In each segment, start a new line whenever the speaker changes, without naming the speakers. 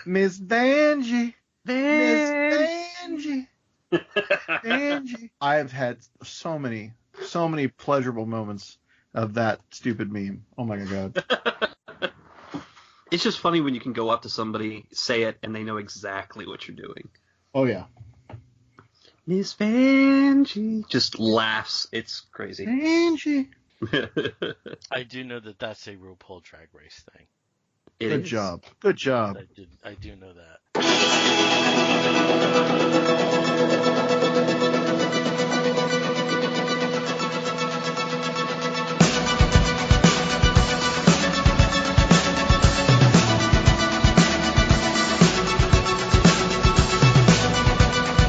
Miss Vanjie. Miss Vanjie. Vanjie. I have had so many pleasurable moments of that stupid meme. Oh my god.
It's just funny when you can go up to somebody, say it, and they know exactly what you're doing.
Oh yeah.
Miss Vanjie just laughs. It's crazy.
Vanjie.
I do know that that's a RuPaul Drag Race thing.
Good job. Good job.
I do know that.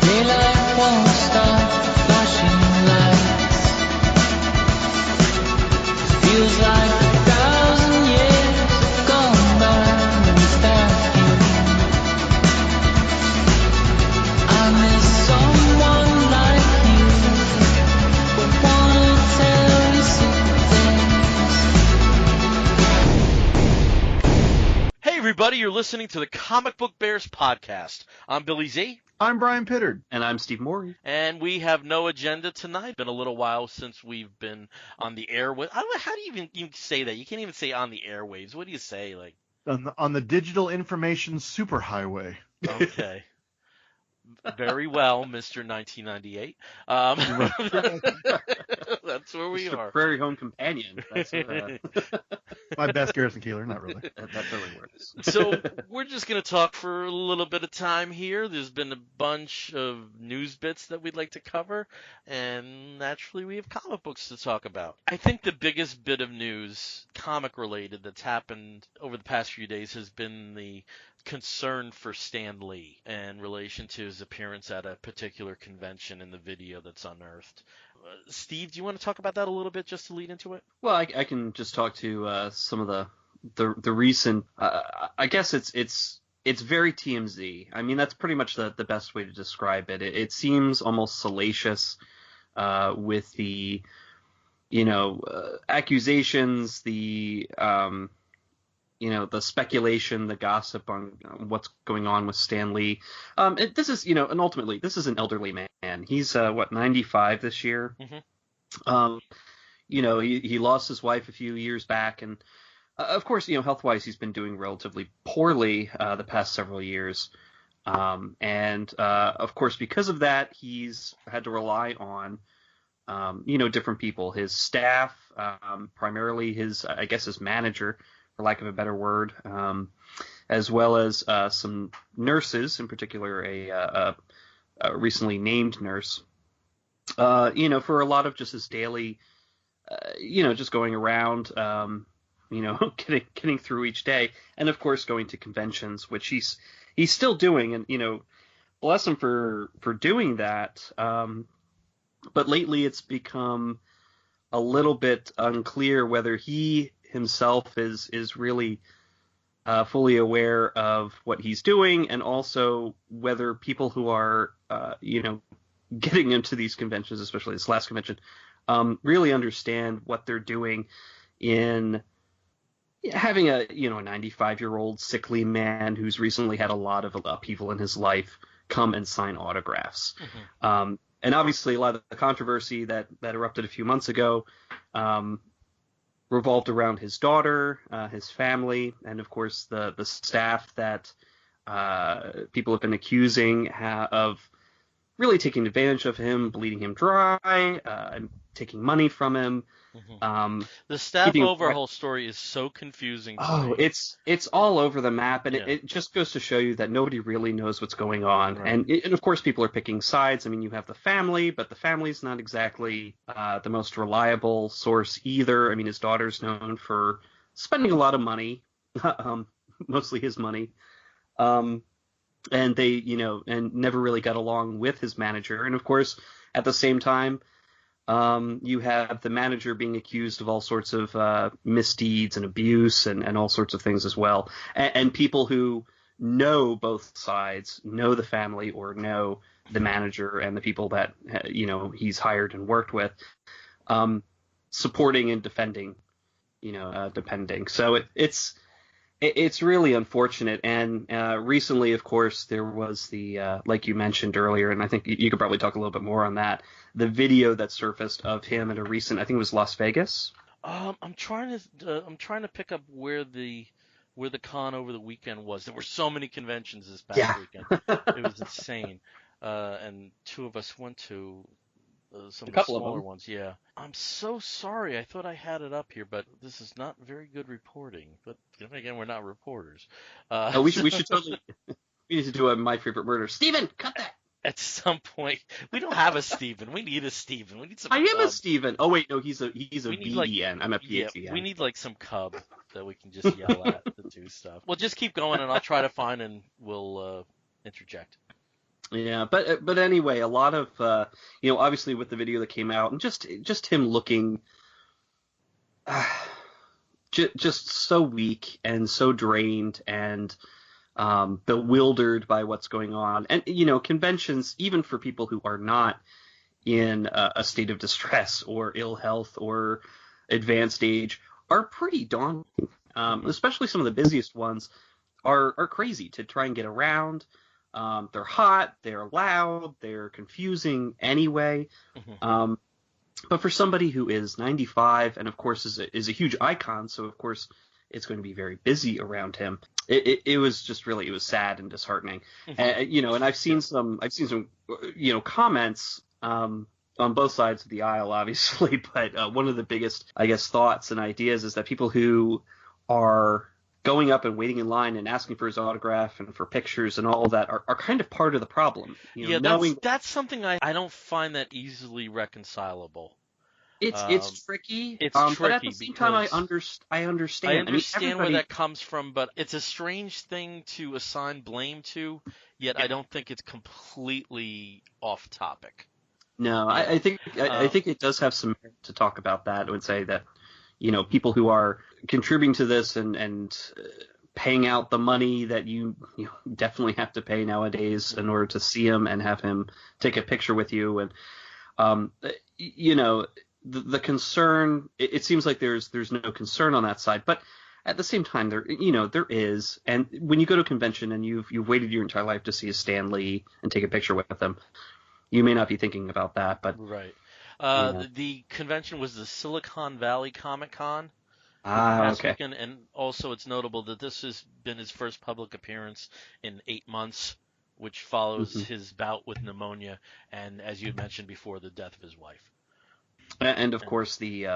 Daylight won't stop flashing lights. Feels like 1,000 years have gone by without you. I miss someone like you, but wanna tell you secret things.
Hey everybody, you're listening to the Comic Book Bears podcast. I'm Billy Z.
I'm Bryan Pittard.
And I'm Steve Morey.
And we have no agenda tonight. Been a little while since we've been on the airwaves. I don't know, how do you even say that? You can't even say on the airwaves. What do you say? Like
On the digital information superhighway.
Okay. Very well, Mr. 1998. That's where we
Mr.
are.
Prairie Home Companion. That's
My best Garrison Keillor, not really.
that really works.
So we're just going to talk for a little bit of time here. There's been a bunch of news bits that we'd like to cover, and naturally we have comic books to talk about. I think the biggest bit of news, comic related, that's happened over the past few days has been the concern for Stan Lee in relation to his appearance at a particular convention in the video that's unearthed. Steve, do you want to talk about that a little bit just to lead into it?
Well, I can just talk to some of the recent. I guess it's very TMZ. I mean, that's pretty much the best way to describe it. It seems almost salacious with the accusations, the the speculation, the gossip on what's going on with Stan Lee. This is, and ultimately, this is an elderly man. He's 95 this year.
Mm-hmm.
He lost his wife a few years back, and of course, health-wise, he's been doing relatively poorly the past several years. And of course, because of that, he's had to rely on different people, his staff, primarily his manager, for lack of a better word, as well as some nurses, in particular a recently named nurse, for a lot of just his daily, just going around, getting through each day, and of course going to conventions, which he's still doing, and bless him for doing that. But lately it's become a little bit unclear whether he himself is really fully aware of what he's doing, and also whether people who are getting into these conventions, especially this last convention, really understand what they're doing in having a 95-year-old sickly man who's recently had a lot of upheaval in his life come and sign autographs. Mm-hmm. And obviously a lot of the controversy that erupted a few months ago revolved around his daughter, his family, and of course the staff that people have been accusing of really taking advantage of him, bleeding him dry, and taking money from him.
Mm-hmm. The staff overhaul story is so confusing to me.
It's all over the map, and
yeah.
it just goes to show you that nobody really knows what's going on.
Right.
And of course, people are picking sides. I mean, you have the family, but the family's not exactly the most reliable source either. I mean, his daughter's known for spending a lot of money, mostly his money, and they, and never really got along with his manager. And of course, at the same time, you have the manager being accused of all sorts of misdeeds and abuse and all sorts of things as well. And people who know both sides, know the family or know the manager and the people that, he's hired and worked with, supporting and defending, depending. So It's really unfortunate, and recently, of course, there was the like you mentioned earlier, and I think you could probably talk a little bit more on that. The video that surfaced of him at a recent, I think it was Las Vegas.
I'm trying to pick up where the con over the weekend was. There were so many conventions this past
Yeah.
weekend. It was insane. And two of us went to some
A
of the
couple of
smaller
them.
ones. Yeah. I'm so sorry. I thought I had it up here, but this is not very good reporting. But then again, we're not reporters.
Oh, we should totally we need to do a My Favorite Murder. Steven, cut that.
At some point, we don't have a Steven. We need a Steven. We need some
I am a
cub.
Steven. Oh wait, no, he's a
We need like
BEN. I'm a
yeah,
PHEN.
we need like some cub that we can just yell at to do stuff. Well, just keep going, and I'll try to find, and we'll interject.
Yeah, but anyway, a lot of obviously with the video that came out and just him looking just so weak and so drained and bewildered by what's going on. And conventions, even for people who are not in a state of distress or ill health or advanced age, are pretty daunting. Especially some of the busiest ones are crazy to try and get around. They're hot, they're loud, they're confusing anyway.
Mm-hmm.
But for somebody who is 95 and of course is a huge icon, so of course it's going to be very busy around him. It was just really, it was sad and disheartening.
Mm-hmm.
And I've seen some comments on both sides of the aisle, obviously, but one of the biggest, I guess, thoughts and ideas is that people who are going up and waiting in line and asking for his autograph and for pictures and all of that are kind of part of the problem.
That's something I don't find that easily reconcilable.
It's tricky.
It's
But at
tricky
the same time, I
because
understand.
I understand where
everybody-
that comes from, but it's a strange thing to assign blame to, yet I don't think it's completely off topic.
No, I think it does have some merit to talk about that. I would say that people who are contributing to this and paying out the money that you definitely have to pay nowadays in order to see him and have him take a picture with you, and the concern. It seems like there's no concern on that side, but at the same time there is. And when you go to a convention and you've waited your entire life to see a Stan Lee and take a picture with him, you may not be thinking about that, but
Right. The convention was the Silicon Valley Comic Con last
okay.
weekend, and also it's notable that this has been his first public appearance in 8 months, which follows his bout with pneumonia and, as you had mentioned before, the death of his wife.
And of course the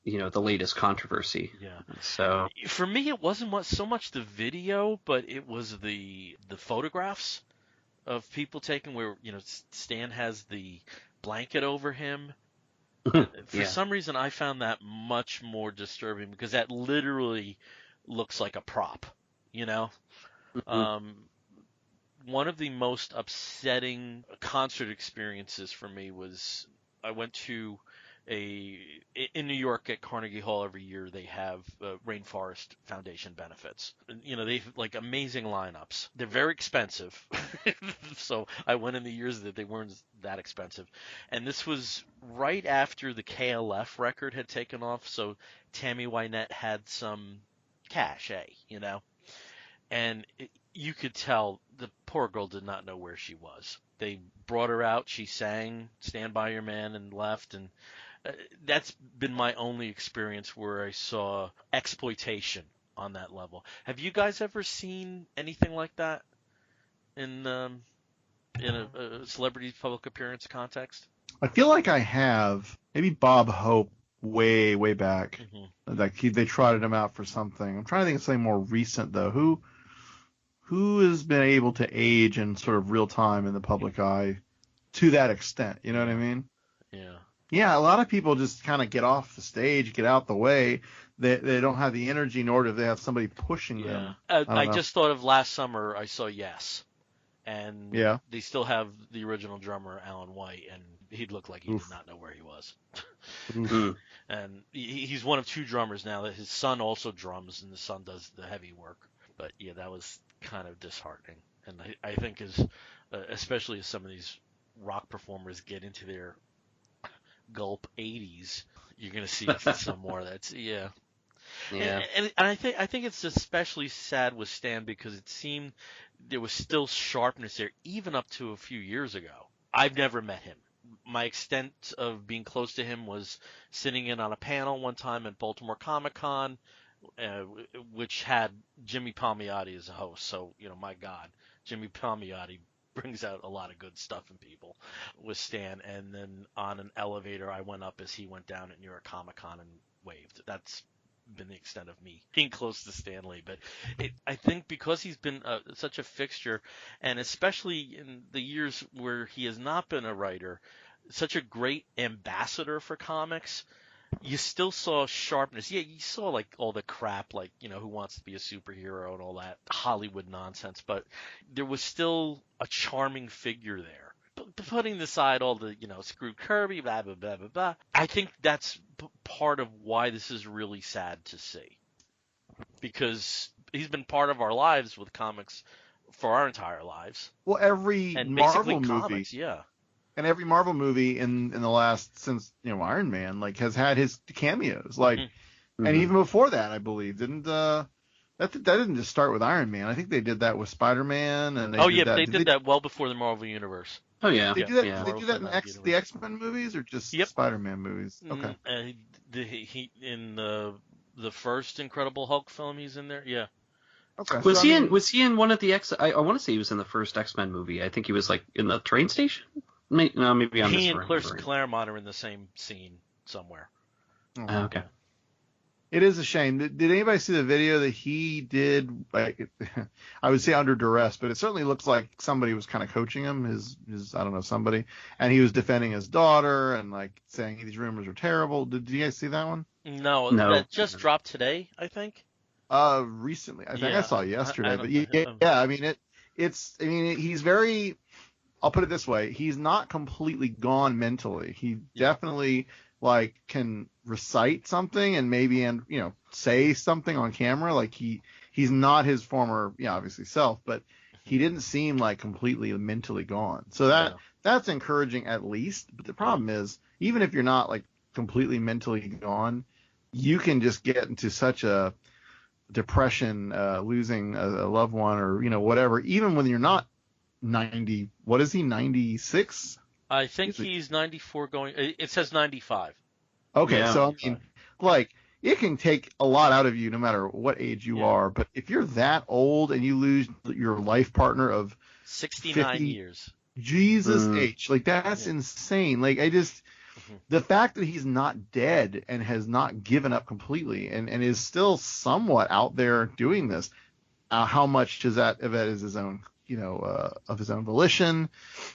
the latest controversy.
Yeah.
So
for me, it wasn't so much the video, but it was the photographs of people taken where Stan has the blanket over him. For some reason, I found that much more disturbing because that literally looks like a prop. One of the most upsetting concert experiences for me was I went to in New York at Carnegie Hall every year. They have Rainforest Foundation benefits. They have like amazing lineups. They're very expensive, so I went in the years that they weren't that expensive. And this was right after the KLF record had taken off, so Tammy Wynette had some cachet, and you could tell the poor girl did not know where she was. They brought her out, she sang Stand By Your Man and left, and that's been my only experience where I saw exploitation on that level. Have you guys ever seen anything like that in a celebrity public appearance context?
I feel like I have. Maybe Bob Hope way back.
Mm-hmm.
Like they trotted him out for something. I'm trying to think of something more recent though. Who has been able to age in sort of real time in the public eye to that extent? You know what I mean?
Yeah.
Yeah, a lot of people just kind of get off the stage, get out the way. They don't have the energy, nor do they have somebody pushing them.
I just thought of last summer I saw Yes, and they still have the original drummer Alan White, and he'd look like he did not know where he was. And he's one of two drummers now. That his son also drums, and the son does the heavy work. But yeah, that was kind of disheartening, and I think especially as some of these rock performers get into their gulp 80s, you're going to see some more of that. Yeah.
Yeah.
And I think it's especially sad with Stan because it seemed there was still sharpness there even up to a few years ago. I've never met him. My extent of being close to him was sitting in on a panel one time at Baltimore Comic-Con, which had Jimmy Palmiotti as a host. So, my God, Jimmy Palmiotti brings out a lot of good stuff in people with Stan. And then on an elevator, I went up as he went down at New York Comic-Con and waved. That's been the extent of me being close to Stan Lee. But I think because he's been such a fixture, and especially in the years where he has not been a writer, such a great ambassador for comics, you still saw sharpness. Yeah, you saw like all the crap, like, Who Wants to Be a Superhero and all that Hollywood nonsense, but there was still a charming figure there. Putting aside all the, screw Kirby, blah, blah, blah, blah, blah, I think that's part of why this is really sad to see. Because he's been part of our lives with comics for our entire lives.
Well, every
And
Marvel
basically
movie,
comics, yeah.
and every Marvel movie in the last, since, Iron Man, like, has had his cameos. Like, and even before that, I believe, didn't, that didn't just start with Iron Man. I think they did that with Spider-Man, and
They did that well before the Marvel Universe.
Oh yeah.
They do that.
Yeah.
They do that in the X-Men movies or just Spider-Man movies? Okay.
In the first Incredible Hulk film, he's in there. Yeah.
Okay.
Was he in one of the X? I want to say he was in the first X-Men movie. I think he was like in the train station. Maybe I'm
He and Claremont are in the same scene somewhere.
Oh,
okay.
It is a shame. Did anybody see the video that he did? Like, I would say under duress, but it certainly looks like somebody was kind of coaching him. His I don't know, somebody, and he was defending his daughter and like saying these rumors are terrible. Did you guys see that one?
No, that just dropped today, I think.
Recently, I think I saw it yesterday. But yeah, I mean he's very. I'll put it this way: he's not completely gone mentally. He definitely like can recite something and maybe say something on camera. Like he's not his former obviously self, but he didn't seem like completely mentally gone. So that's encouraging at least. But the problem is, even if you're not like completely mentally gone, you can just get into such a depression, losing a loved one or whatever, even when you're not 90. What is he, 96?
I think he's 94 going. It says 95.
Okay,
yeah.
So I mean, like, it can take a lot out of you no matter what age you are. But if you're that old and you lose your life partner of
69
50,
years,
Jesus H, like that's insane. Like the fact that he's not dead and has not given up completely and is still somewhat out there doing this, how much of that is his own? Of his own volition.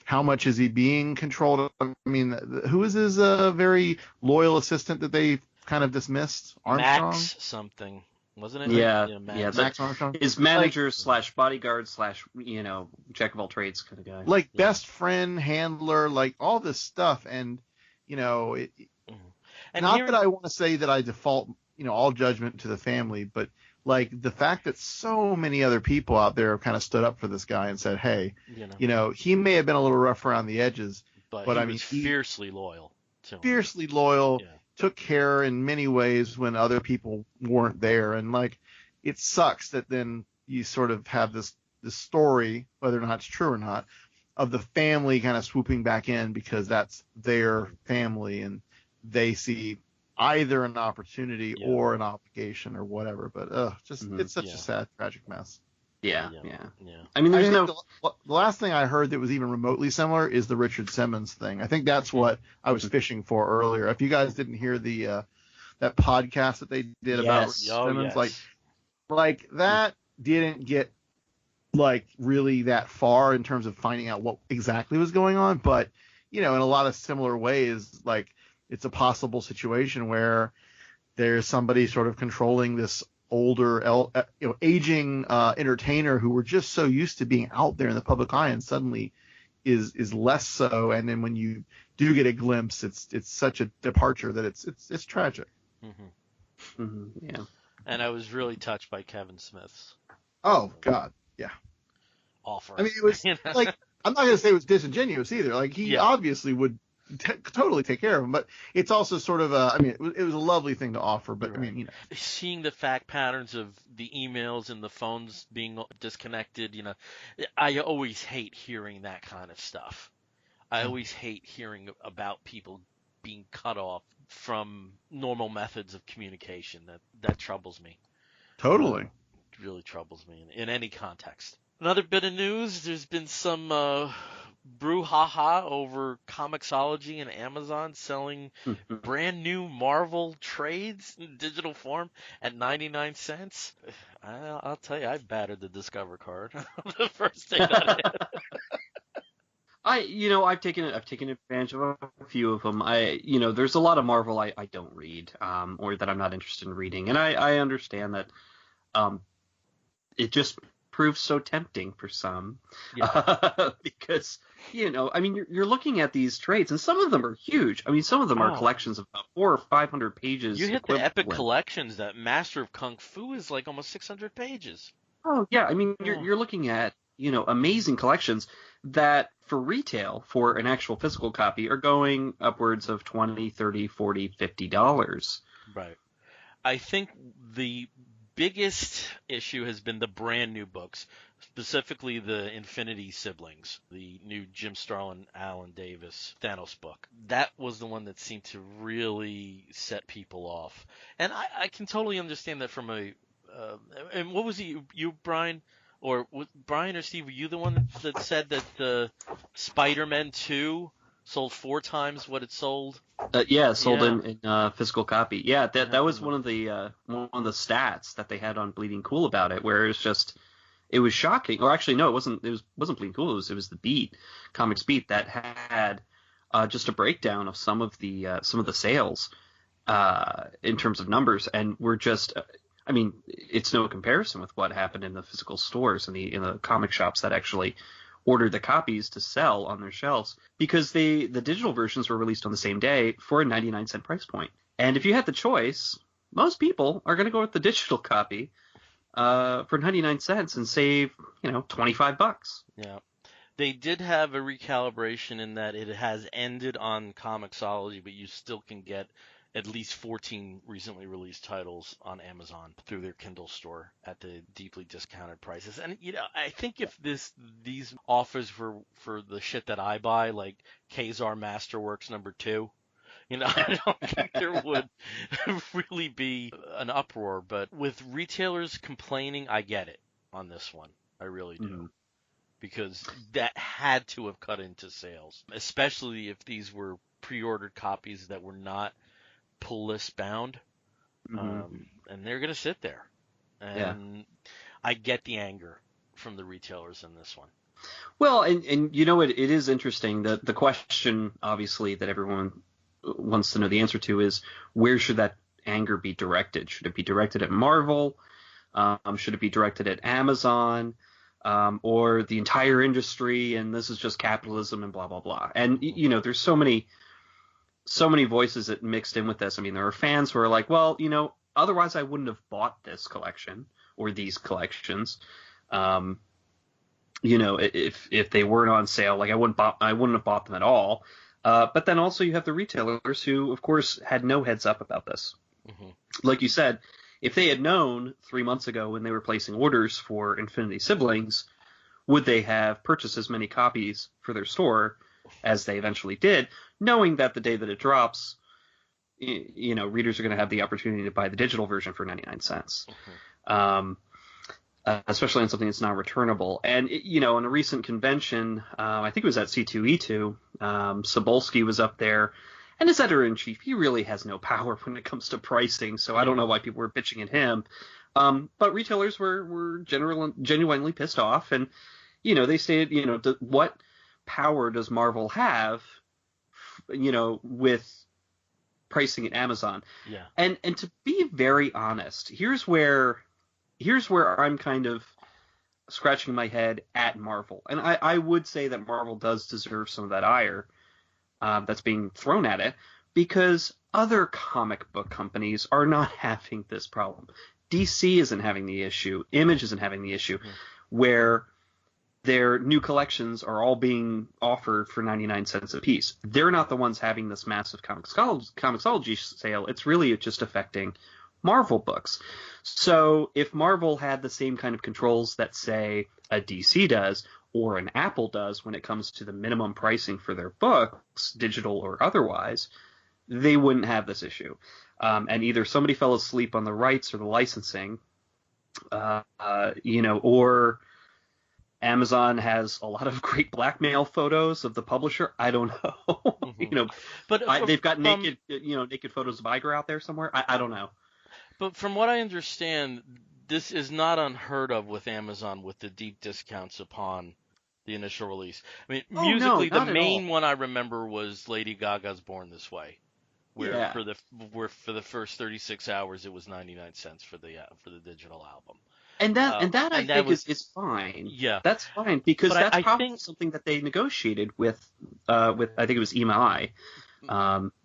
How much is he being controlled? I mean, who is his very loyal assistant that they kind of dismissed? Armstrong?
Max something, wasn't it?
Yeah,
Max Armstrong.
His manager / bodyguard / jack of all trades kind of guy.
Like best friend, handler, like all this stuff, and not that I want to say that I default all judgment to the family, but like the fact that so many other people out there have kind of stood up for this guy and said, hey, he may have been a little rough around the edges, but I mean,
he was fiercely loyal to him.
Fiercely loyal, took care in many ways when other people weren't there. And like, it sucks that then you sort of have this story, whether or not it's true or not, of the family kind of swooping back in because that's their family and they see either an opportunity or an obligation or whatever, but it's such a sad, tragic mess.
Yeah. I mean, the
last thing I heard that was even remotely similar is the Richard Simmons thing. I think that's what I was fishing for earlier. If you guys didn't hear the that podcast that they did about Richard Simmons, like that didn't get like really that far in terms of finding out what exactly was going on, but in a lot of similar ways, like it's a possible situation where there's somebody sort of controlling this older, aging entertainer who were just so used to being out there in the public eye and suddenly is less so. And then when you do get a glimpse, it's such a departure that it's tragic.
Yeah.
And I was really touched by Kevin Smith's.
Oh God, yeah.
Offer.
I mean, it was like I'm not gonna say it was disingenuous either. Like he obviously would totally take care of them. But it's also sort of it was a lovely thing to offer. But
Right.
I
Seeing the fact patterns of the emails and the phones being disconnected, I always hate hearing that kind of stuff. I always hate hearing about people being cut off from normal methods of communication. That troubles me.
totally.
It really troubles me in any context. Another bit of news, there's been some brouhaha over Comixology and Amazon selling brand new Marvel trades in digital form at 99 cents. I'll tell you, I battered the Discover card the first day that hit.
I've taken advantage of a few of them. There's a lot of Marvel I don't read, or that I'm not interested in reading, and I understand that, it just proves so tempting for some, because you're looking at these trades, and some of them are huge. I mean, some of them are collections of about 400 or 500 pages.
You hit the epic collections. That Master of Kung Fu is like almost 600 pages.
Oh yeah, I mean, you're looking at amazing collections that for retail, for an actual physical copy, are going upwards of $20, $30, $40, $50.
Right. I think the biggest issue has been the brand new books, specifically the Infinity Siblings, the new Jim Starlin, Alan Davis Thanos book. That was the one that seemed to really set people off. And I can totally understand that from and what was it, you Bryan? Or was Bryan or Steve, were you the one that said that the Spider-Man 2 sold 4 times what it sold?
Sold in physical copy. Yeah, that was one of the stats that they had on Bleeding Cool about it, where it was shocking. Or actually, no, it wasn't Bleeding Cool. It was the Beat, Comics Beat, that had just a breakdown of some of the sales in terms of numbers, and we're just. I mean, it's no comparison with what happened in the physical stores and in the comic shops that actually ordered the copies to sell on their shelves, because the digital versions were released on the same day for a 99-cent price point. And if you had the choice, most people are going to go with the digital copy for 99 cents and save, $25.
Yeah. They did have a recalibration in that it has ended on Comixology, but you still can get at least 14 recently released titles on Amazon through their Kindle store at the deeply discounted prices. And I think if these offers for the shit that I buy, like Kazar Masterworks #2, I don't think there would really be an uproar. But with retailers complaining, I get it on this one. I really do. Mm-hmm. Because that had to have cut into sales, especially if these were pre-ordered copies that were not pull list bound, and they're going to sit there. And I get the anger from the retailers in this one.
Well, and it is interesting that the question, obviously, that everyone wants to know the answer to is, where should that anger be directed? Should it be directed at Marvel? Should it be directed at Amazon? Or the entire industry, and this is just capitalism and blah, blah, blah. And, there's so many voices that mixed in with this. I mean, there are fans who are like, well, otherwise I wouldn't have bought this collection or these collections. If they weren't on sale, like I wouldn't have bought them at all. But then also you have the retailers who, of course, had no heads up about this. Mm-hmm. Like you said, if they had known 3 months ago when they were placing orders for Infinity Siblings, would they have purchased as many copies for their store as they eventually did, knowing that the day that it drops, readers are going to have the opportunity to buy the digital version for 99 cents, especially on something that's not returnable. And, in a recent convention, I think it was at C2E2, Sobolski was up there, and his editor-in-chief, he really has no power when it comes to pricing, so I don't know why people were bitching at him. But retailers were genuinely pissed off, and, they stated, what power does Marvel have, with pricing at Amazon? Yeah. And to be very honest, here's where I'm kind of scratching my head at Marvel. And I would say that Marvel does deserve some of that ire that's being thrown at it, because other comic book companies are not having this problem. DC isn't having the issue. Image isn't having the issue, where their new collections are all being offered for 99 cents a piece. They're not the ones having this massive Comixology sale. It's really just affecting Marvel books. So if Marvel had the same kind of controls that, say, a DC does or an Apple does when it comes to the minimum pricing for their books, digital or otherwise, they wouldn't have this issue. And either somebody fell asleep on the rights or the licensing, or Amazon has a lot of great blackmail photos of the publisher. I don't know. But they've got naked photos of Iger out there somewhere. I don't know.
But from what I understand, this is not unheard of with Amazon with the deep discounts upon the initial release. I mean, musically, the main one I remember was Lady Gaga's "Born This Way," where for the first 36 hours it was 99 cents for the digital album.
And that I think is fine.
Yeah,
that's fine because that's probably something that they negotiated with I think it was EMI.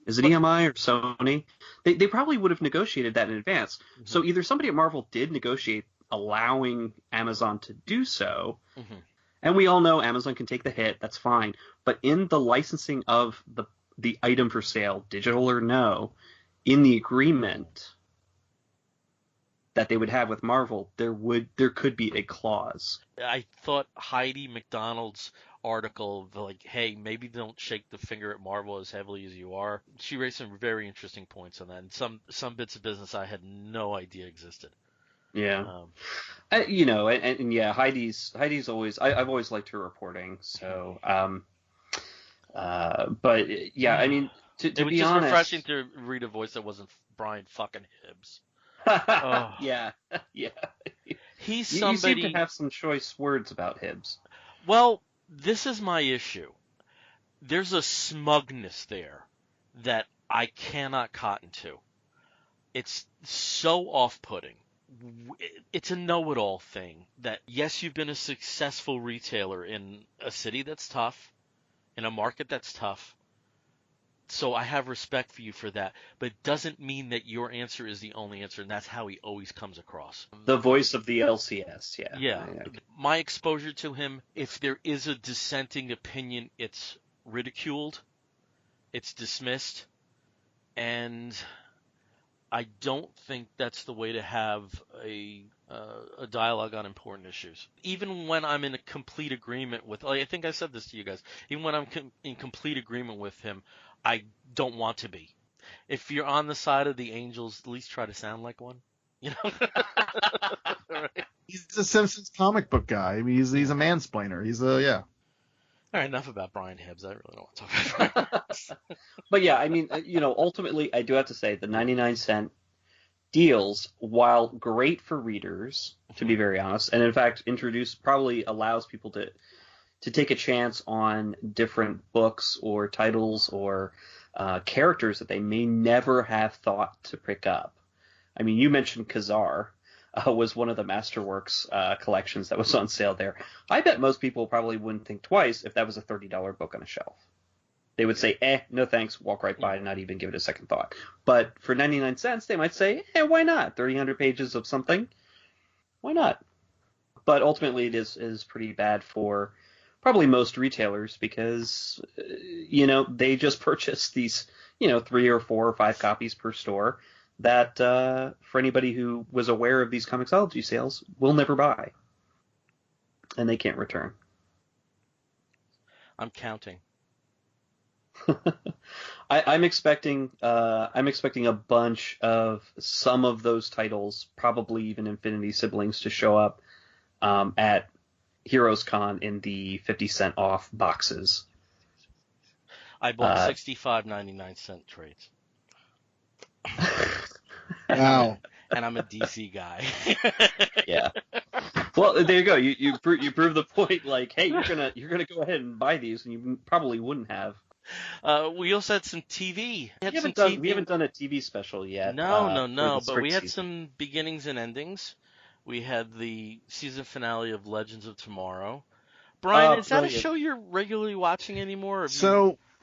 Is it EMI or Sony? They probably would have negotiated that in advance. Mm-hmm. So either somebody at Marvel did negotiate allowing Amazon to do so, and we all know Amazon can take the hit. That's fine. But in the licensing of the item for sale, digital or no, in the agreement that they would have with Marvel, there could be a clause.
I thought Heidi McDonald's article, like, hey, maybe don't shake the finger at Marvel as heavily as you are. She raised some very interesting points on that, and some bits of business I had no idea existed.
Yeah, Heidi's always. I've always liked her reporting. So, but yeah, I mean, to be honest, it was just
refreshing to read a voice that wasn't Bryan fucking Hibbs.
Oh. Yeah.
He's somebody.
You seem to have some choice words about Hibbs.
Well, this is my issue. There's a smugness there that I cannot cotton to. It's so off-putting. It's a know-it-all thing that, yes, you've been a successful retailer in a city that's tough, in a market that's tough, so I have respect for you for that, but it doesn't mean that your answer is the only answer, and that's how he always comes across.
The voice of the LCS, yeah.
Yeah. My exposure to him, if there is a dissenting opinion, it's ridiculed, it's dismissed, and I don't think that's the way to have a dialogue on important issues. Even when I'm in a complete agreement with, I think I said this to you guys, even when I'm in complete agreement with him, I don't want to be. If you're on the side of the Angels, at least try to sound like one. You know? Right?
He's a Simpsons comic book guy. I mean, he's a mansplainer.
All right, enough about Bryan Hibbs. I really don't want to talk about Bryan.
But yeah, I mean, ultimately, I do have to say the 99-cent deals, while great for readers, to be very honest, and in fact probably allows people to take a chance on different books or titles or characters that they may never have thought to pick up. I mean, you mentioned Khazar was one of the Masterworks collections that was on sale there. I bet most people probably wouldn't think twice if that was a $30 book on a shelf. They would say, no thanks, walk right by and not even give it a second thought. But for 99 cents, they might say, why not? 300 pages of something? Why not? But ultimately, it is pretty bad for probably most retailers because, they just purchase these, 3 or 4 or 5 copies per store that for anybody who was aware of these Comixology sales will never buy. And they can't return.
I'm counting.
I'm expecting a bunch of some of those titles, probably even Infinity Siblings, to show up at Heroes Con in the 50-cent off boxes.
I bought 65.99 trades.
Wow.
And I'm a DC guy.
Yeah. Well, there you go. You prove the point. Like, hey, you're gonna go ahead and buy these, and you probably wouldn't have.
We also had some TV.
We haven't done a TV special yet.
No. But we had some beginnings and endings. We had the season finale of Legends of Tomorrow. Bryan, is that a show you're regularly watching anymore?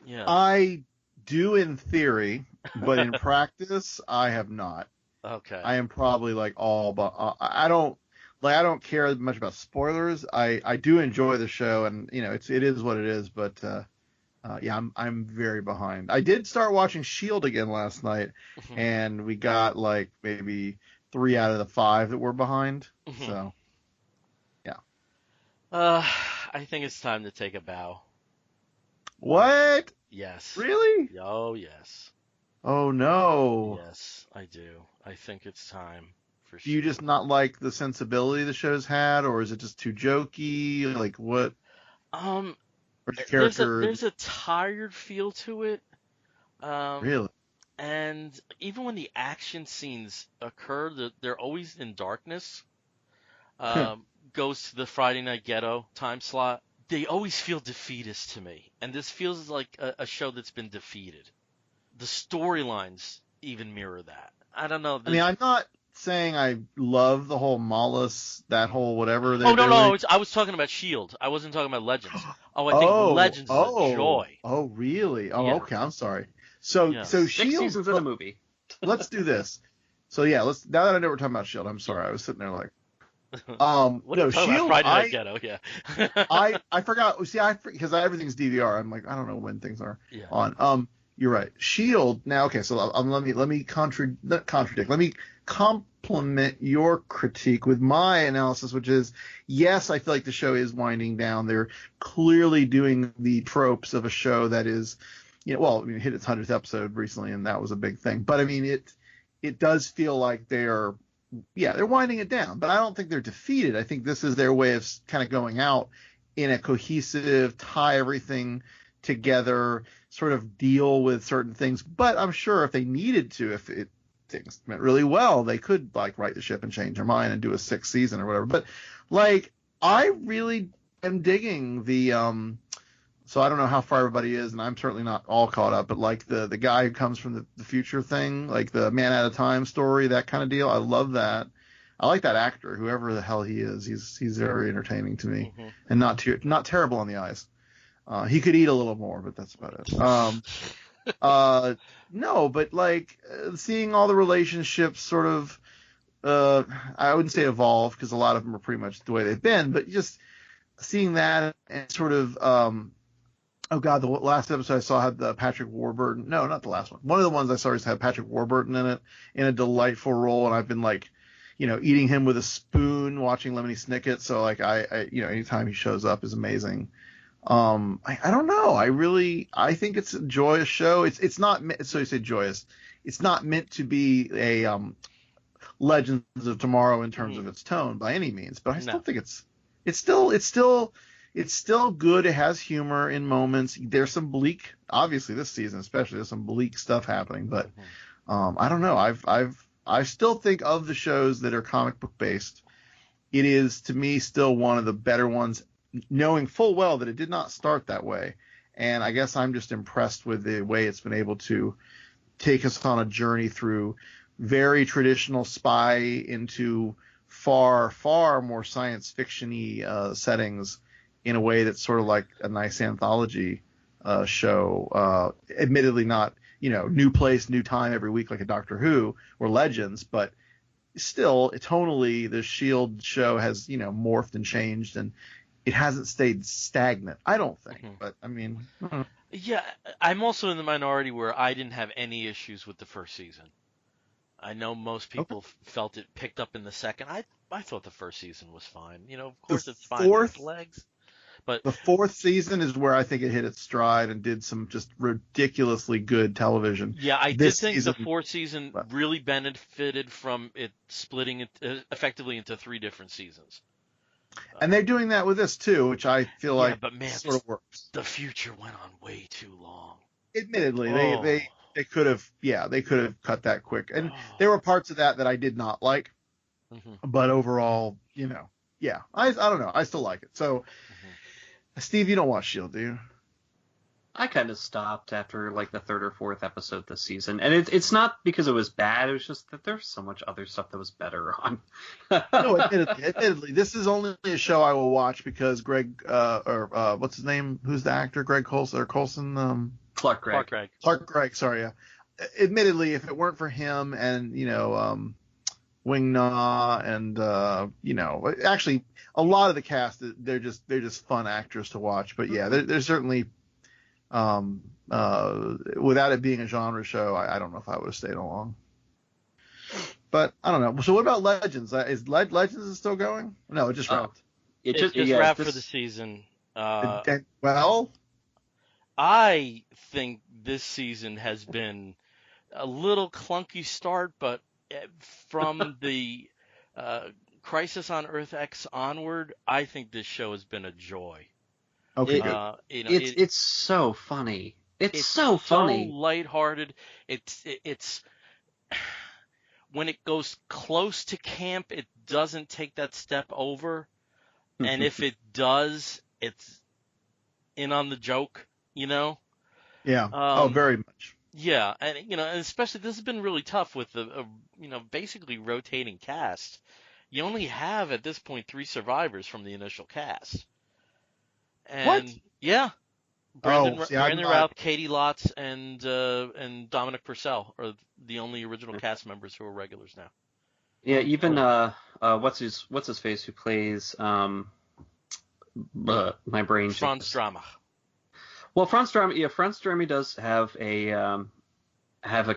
I do in theory, but in practice, I have not.
Okay.
I am probably like all, but I don't I don't care much about spoilers. I do enjoy the show, and it is what it is. But yeah, I'm very behind. I did start watching Shield again last night, and we got like maybe 3 out of the 5 that we're behind. So yeah.
I think it's time to take a bow.
What?
Yes.
Really?
Oh, yes.
Oh no.
Yes, I do. I think it's time for
Do you just not like the sensibility the show's had, or is it just too jokey? Like what? Or the character?
There's a tired feel to it.
Really?
And even when the action scenes occur, they're always in darkness. Goes to the Friday Night Ghetto time slot. They always feel defeatist to me, and this feels like a show that's been defeated. The storylines even mirror that. I don't know.
I mean, I'm not saying I love the whole Malice, that whole whatever.
Oh, no. I was talking about Shield. I wasn't talking about Legends. Oh, I think Legends is a joy.
Oh, really? Oh,
Yeah.
okay. I'm sorry. So
Yeah.
Shield.
6 seasons in a movie.
Let's do this. So yeah, now that I know we're talking about Shield, I'm sorry. I was sitting there like,
What are you talking
Shield.
about? Friday Night Ghetto, yeah.
I forgot. See, because everything's DVR. I'm like, I don't know when things are
Yeah.
on. You're right. Shield. Now, okay. So let me contradict. Let me complement your critique with my analysis, which is, yes, I feel like the show is winding down. They're clearly doing the tropes of a show that is, it hit its 100th episode recently, and that was a big thing. But I mean, it does feel like they're winding it down. But I don't think they're defeated. I think this is their way of kind of going out in a cohesive, tie everything together, sort of deal with certain things. But I'm sure if they needed to, if things went really well, they could like right the ship and change their mind and do a 6th season or whatever. But like, I really am digging the so I don't know how far everybody is, and I'm certainly not all caught up, but like the guy who comes from the future thing, like the Man at a Time story, that kind of deal. I love that. I like that actor, whoever the hell he is. He's very entertaining to me, and not terrible on the eyes. He could eat a little more, but that's about it. No, but like seeing all the relationships sort of, I wouldn't say evolve, because a lot of them are pretty much the way they've been, but just seeing that and sort of, oh God, the last episode I saw had Patrick Warburton. No, not the last one. One of the ones I saw had Patrick Warburton in it, in a delightful role, and I've been like, eating him with a spoon, watching Lemony Snicket. So like I anytime he shows up is amazing. I don't know. I think it's a joyous show. It's not, so you say joyous. It's not meant to be a Legends of Tomorrow in terms of its tone by any means, but I still think it's still good. It has humor in moments. There's some bleak, obviously this season especially, there's some bleak stuff happening, but I don't know. I still think of the shows that are comic book based, it is to me still one of the better ones, knowing full well that it did not start that way. And I guess I'm just impressed with the way it's been able to take us on a journey through very traditional spy into far, far more science fiction-y settings in a way that's sort of like a nice anthology show. Admittedly not, new place, new time every week like a Doctor Who or Legends, but still, tonally, the Shield show has, morphed and changed, and it hasn't stayed stagnant, I don't think. But I mean,
yeah, I'm also in the minority where I didn't have any issues with the first season. I know most people felt it picked up in the second. I thought the first season was fine. Of course it's fine with legs. But
the 4th season is where I think it hit its stride and did some just ridiculously good television.
Yeah, I did think the 4th season really benefited from it splitting it effectively into 3 different seasons.
And they're doing that with this too, which I feel like
but man,
sort of works.
The future went on way too long.
Admittedly, they could have cut that quick, and there were parts of that I did not like, but overall, I don't know, I still like it. So, Steve, you don't watch Shield, do you?
I kind of stopped after like the 3rd or 4th episode this season, and it's not because it was bad. It was just that there's so much other stuff that was better on.
No, admittedly, this is only a show I will watch because Greg, what's his name? Who's the actor? Greg Coulson or Coulson?
Clark Gregg.
Clark Gregg. Sorry, yeah. Admittedly, if it weren't for him and Wingnut and actually a lot of the cast, they're just fun actors to watch. But yeah, there's certainly without it being a genre show, I don't know if I would have stayed along. But I don't know. So what about Legends? Is Legends still going? No, it just wrapped.
It just wrapped for the season.
Well,
I think this season has been a little clunky start, but from the Crisis on Earth X onward, I think this show has been a joy.
Okay, good.
It's so funny. It's so funny.
So lighthearted. It's when it goes close to camp, it doesn't take that step over, and if it does, it's in on the joke.
Yeah. Very much.
Yeah, and and especially this has been really tough with the basically rotating cast. You only have at this point 3 survivors from the initial cast. And
what?
Yeah. Brandon
not...
Routh, Katie Lotz, and Dominic Purcell are the only original cast members who are regulars now.
Yeah, even what's his face who plays my brain.
Franz Drama.
Well, Franz Drama does have a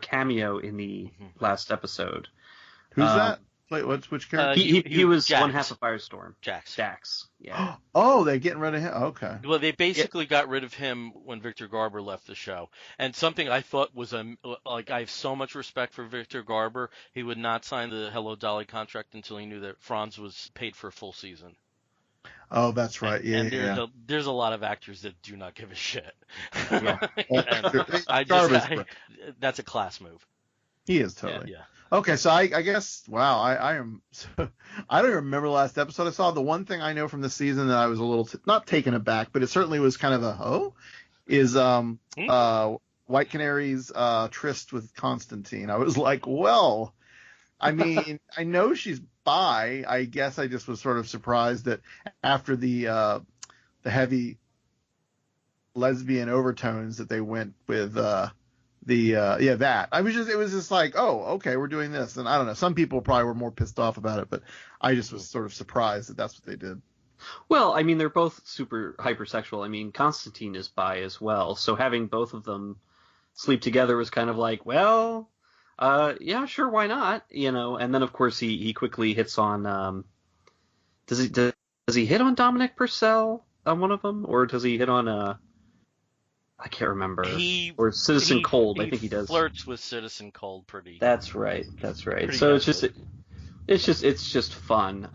cameo in the last episode.
Who's that? Wait, which character?
He was
Jax.
one half of Firestorm.
Jax.
Yeah.
Oh, they're getting rid of him. Okay.
Well, they basically got rid of him when Victor Garber left the show. And something I thought was I have so much respect for Victor Garber. He would not sign the Hello Dolly contract until he knew that Franz was paid for a full season.
Oh, that's right.
There's a lot of actors that do not give a shit.
Yeah.
That's a class move.
He is totally.
Yeah.
Okay, so I guess I am. I don't even remember the last episode I saw. The one thing I know from this season that I was a little not taken aback, but it certainly was kind of is White Canary's tryst with Constantine. I was like, well, I mean, I know she's bi. I guess I just was sort of surprised that after the heavy lesbian overtones that they went with that. It was just like, oh, okay, we're doing this. And I don't know, some people probably were more pissed off about it, but I just was sort of surprised that that's what they did.
Well, I mean, they're both super hypersexual. I mean, Constantine is bi as well, so having both of them sleep together was kind of like, well, yeah, sure, why not? And then of course he quickly hits on does he hit on Dominic Purcell on one of them, or does he hit on I can't remember. Or Citizen Cold, I think he does.
Flirts with Citizen Cold pretty.
That's right. So it's just fun.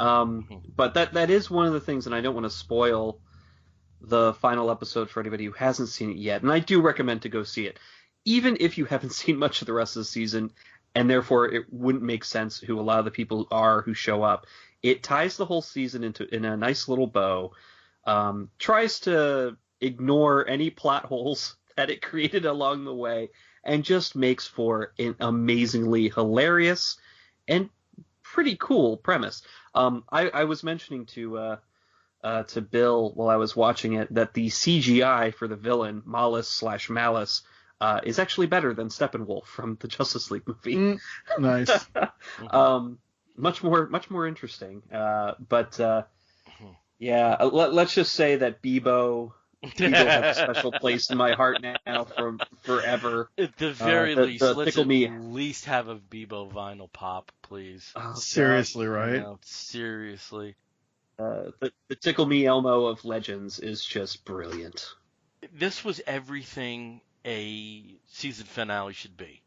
But that is one of the things, and I don't want to spoil the final episode for anybody who hasn't seen it yet. And I do recommend to go see it, even if you haven't seen much of the rest of the season, and therefore it wouldn't make sense who a lot of the people are who show up. It ties the whole season in a nice little bow. Tries to ignore any plot holes that it created along the way, and just makes for an amazingly hilarious and pretty cool premise. I was mentioning to Bill while I was watching it that the CGI for the villain Malice is actually better than Steppenwolf from the Justice League movie.
Nice.
Much more interesting. But let's just say that Bebo has a special place in my heart now from forever.
At the very least, let's at least have a Bebo vinyl pop, please.
Oh, seriously, right?
No, seriously.
The Tickle Me Elmo of Legends is just brilliant.
This was everything a season finale should be.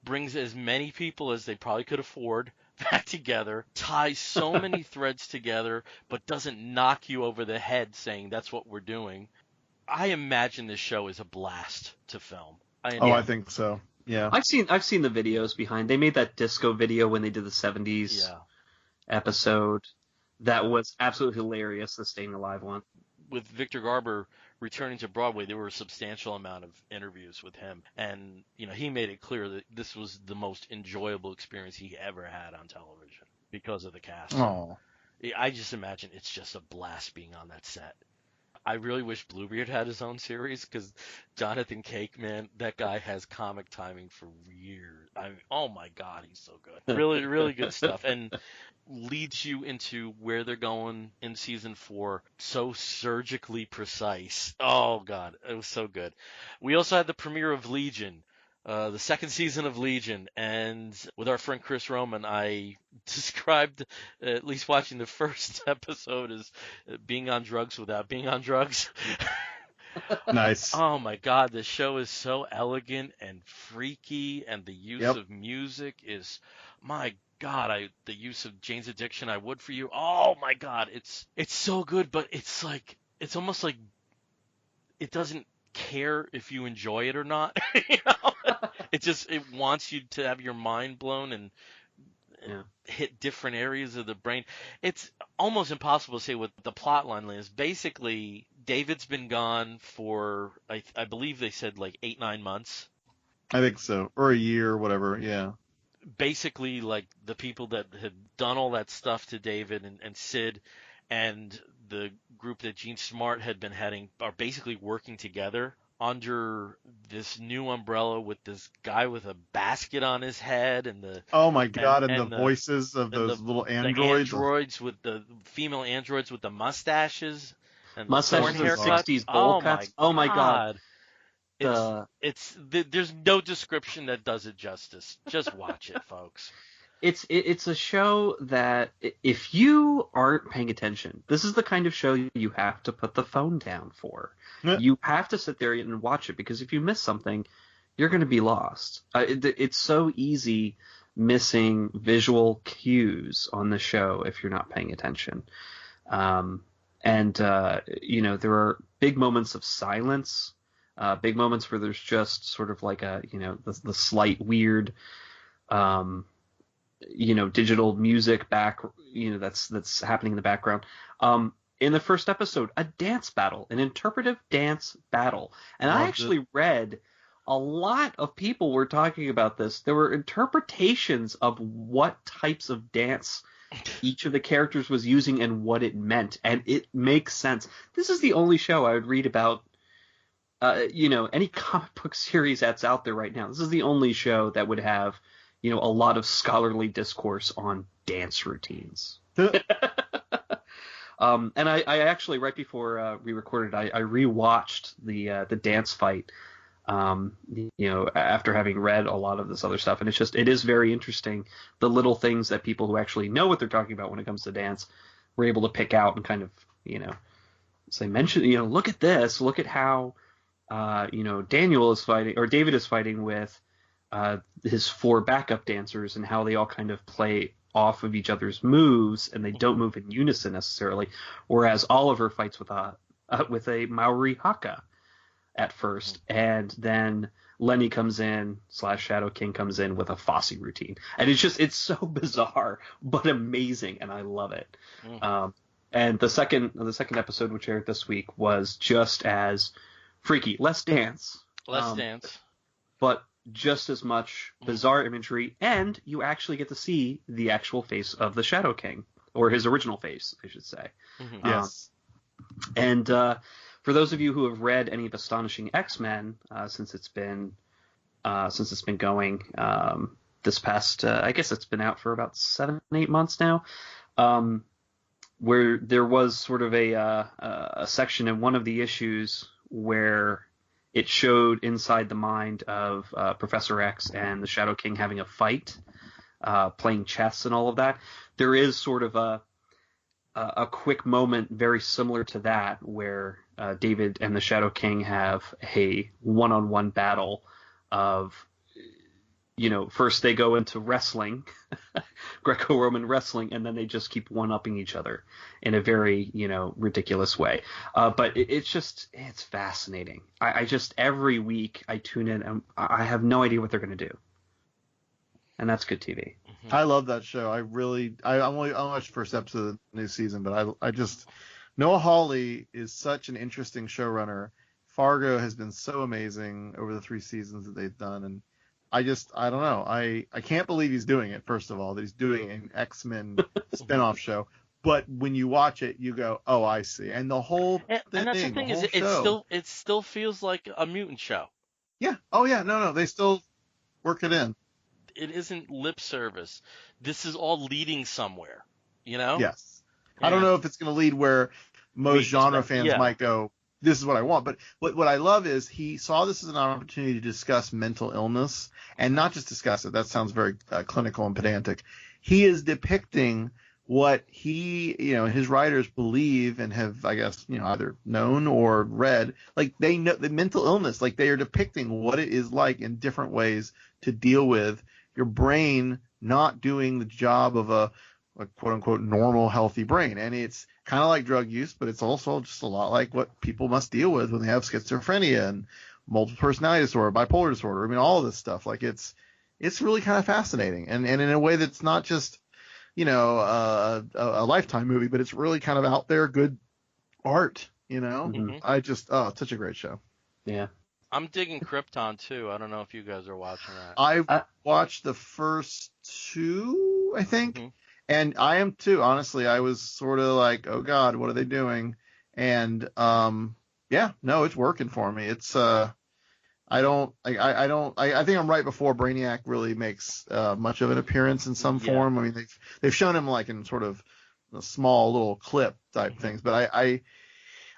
Brings as many people as they probably could afford back together, ties so many threads together, but doesn't knock you over the head saying that's what we're doing. I imagine this show is a blast to film.
I think so. Yeah.
I've seen the videos behind. They made that disco video when they did the 70s episode. That was absolutely hilarious, the Staying Alive one.
With Victor Garber returning to Broadway, there were a substantial amount of interviews with him, and he made it clear that this was the most enjoyable experience he ever had on television because of the cast.
Oh.
I just imagine it's just a blast being on that set. I really wish Bluebeard had his own series, because Jonathan Cake, man, that guy has comic timing for years. I mean, oh my God, he's so good. Really, really good stuff. And leads you into where they're going in season 4. So surgically precise. Oh God, it was so good. We also had the premiere of Legion. The second season of Legion, and with our friend Chris Roman, I described at least watching the first episode as being on drugs without being on drugs.
Nice.
Oh my God, the show is so elegant and freaky, and the use of music is, my God, the use of Jane's Addiction, I Would For You. Oh my God, it's so good, but it's almost like it doesn't care if you enjoy it or not. It wants you to have your mind blown and hit different areas of the brain. It's almost impossible to say what the plot line is. Basically, David's been gone for, I believe they said like 8-9 months.
I think so, or a year, whatever. Yeah.
Basically, like the people that had done all that stuff to David and Sid and the group that Gene Smart had been heading are basically working together under this new umbrella with this guy with a basket on his head and the
oh my God, and the voices of those little androids.
The androids with the female androids with the mustaches and
mustaches
the
and 60s bowl cuts. Oh my God.
There's no description that does it justice. Just watch it, folks.
It's a show that if you aren't paying attention, this is the kind of show you have to put the phone down for. Yeah. You have to sit there and watch it, because if you miss something, you're going to be lost. It's so easy missing visual cues on the show if you're not paying attention. There are big moments of silence, big moments where there's just sort of like the slight weird, digital music back, that's happening in the background. In the first episode, a dance battle, an interpretive dance battle. And I actually read a lot of people were talking about this. There were interpretations of what types of dance each of the characters was using and what it meant. And it makes sense. This is the only show I would read about, any comic book series that's out there right now. This is the only show that would have, a lot of scholarly discourse on dance routines. And I actually, right before we recorded, I rewatched the dance fight, after having read a lot of this other stuff. And it is very interesting, the little things that people who actually know what they're talking about when it comes to dance were able to pick out and kind of, look at this, look at how, Daniel is fighting, or David is fighting with his 4 backup dancers, and how they all kind of play off of each other's moves, and they don't move in unison necessarily. Whereas Oliver fights with a Maori haka at first, and then Lenny comes in / Shadow King comes in with a Fosse routine, and it's so bizarre but amazing, and I love it. And the second episode, which aired this week, was just as freaky, less dance, but just as much bizarre imagery, and you actually get to see the actual face of the Shadow King, or his original face, I should say.
Yes.
And for those of you who have read any of Astonishing X-Men, since it's been going this past, I guess it's been out for about 7-8 months now, where there was sort of a section in one of the issues where it showed inside the mind of Professor X and the Shadow King having a fight, playing chess and all of that. There is sort of a quick moment very similar to that, where David and the Shadow King have a one-on-one battle of, first they go into wrestling, Greco-Roman wrestling, and then they just keep one-upping each other in a very, ridiculous way. But it's fascinating. I just, every week I tune in and I have no idea what they're going to do. And that's good TV.
I love that show. I watched the first episode of the new season, but I just, Noah Hawley is such an interesting showrunner. Fargo has been so amazing over the 3 seasons that they've done, and I don't know. I can't believe he's doing it, first of all, that he's doing an X-Men spinoff show. but when you watch it, you go, oh, I see. And the whole
And that's the thing, is it still feels like a mutant show.
Yeah. Oh, yeah. No. They still work it in.
It isn't lip service. This is all leading somewhere, you know?
Yes. I don't know if it's going to lead where most genre fans might go, this is what I want. But what I love is he saw this as an opportunity to discuss mental illness, and not just discuss it. That sounds very clinical and pedantic. He is depicting what he, his writers believe and have, I guess, either known or read. Like, they know the mental illness, like they are depicting what it is like in different ways to deal with your brain not doing the job of a quote unquote normal healthy brain. And it's kind of like drug use, but it's also just a lot like what people must deal with when they have schizophrenia and multiple personality disorder, bipolar disorder. I mean, all of this stuff. Like, it's really kind of fascinating, and in a way that's not just a Lifetime movie, but it's really kind of out there, good art. I just such a great show.
Yeah.
I'm digging Krypton too. I don't know if you guys are watching that.
I've watched the first 2, I think, and I am too. Honestly, I was sort of like, oh God, what are they doing? And it's working for me. It's I think I'm right before Brainiac really makes much of an appearance in some form. I mean, they've shown him like in sort of a small little clip type things, but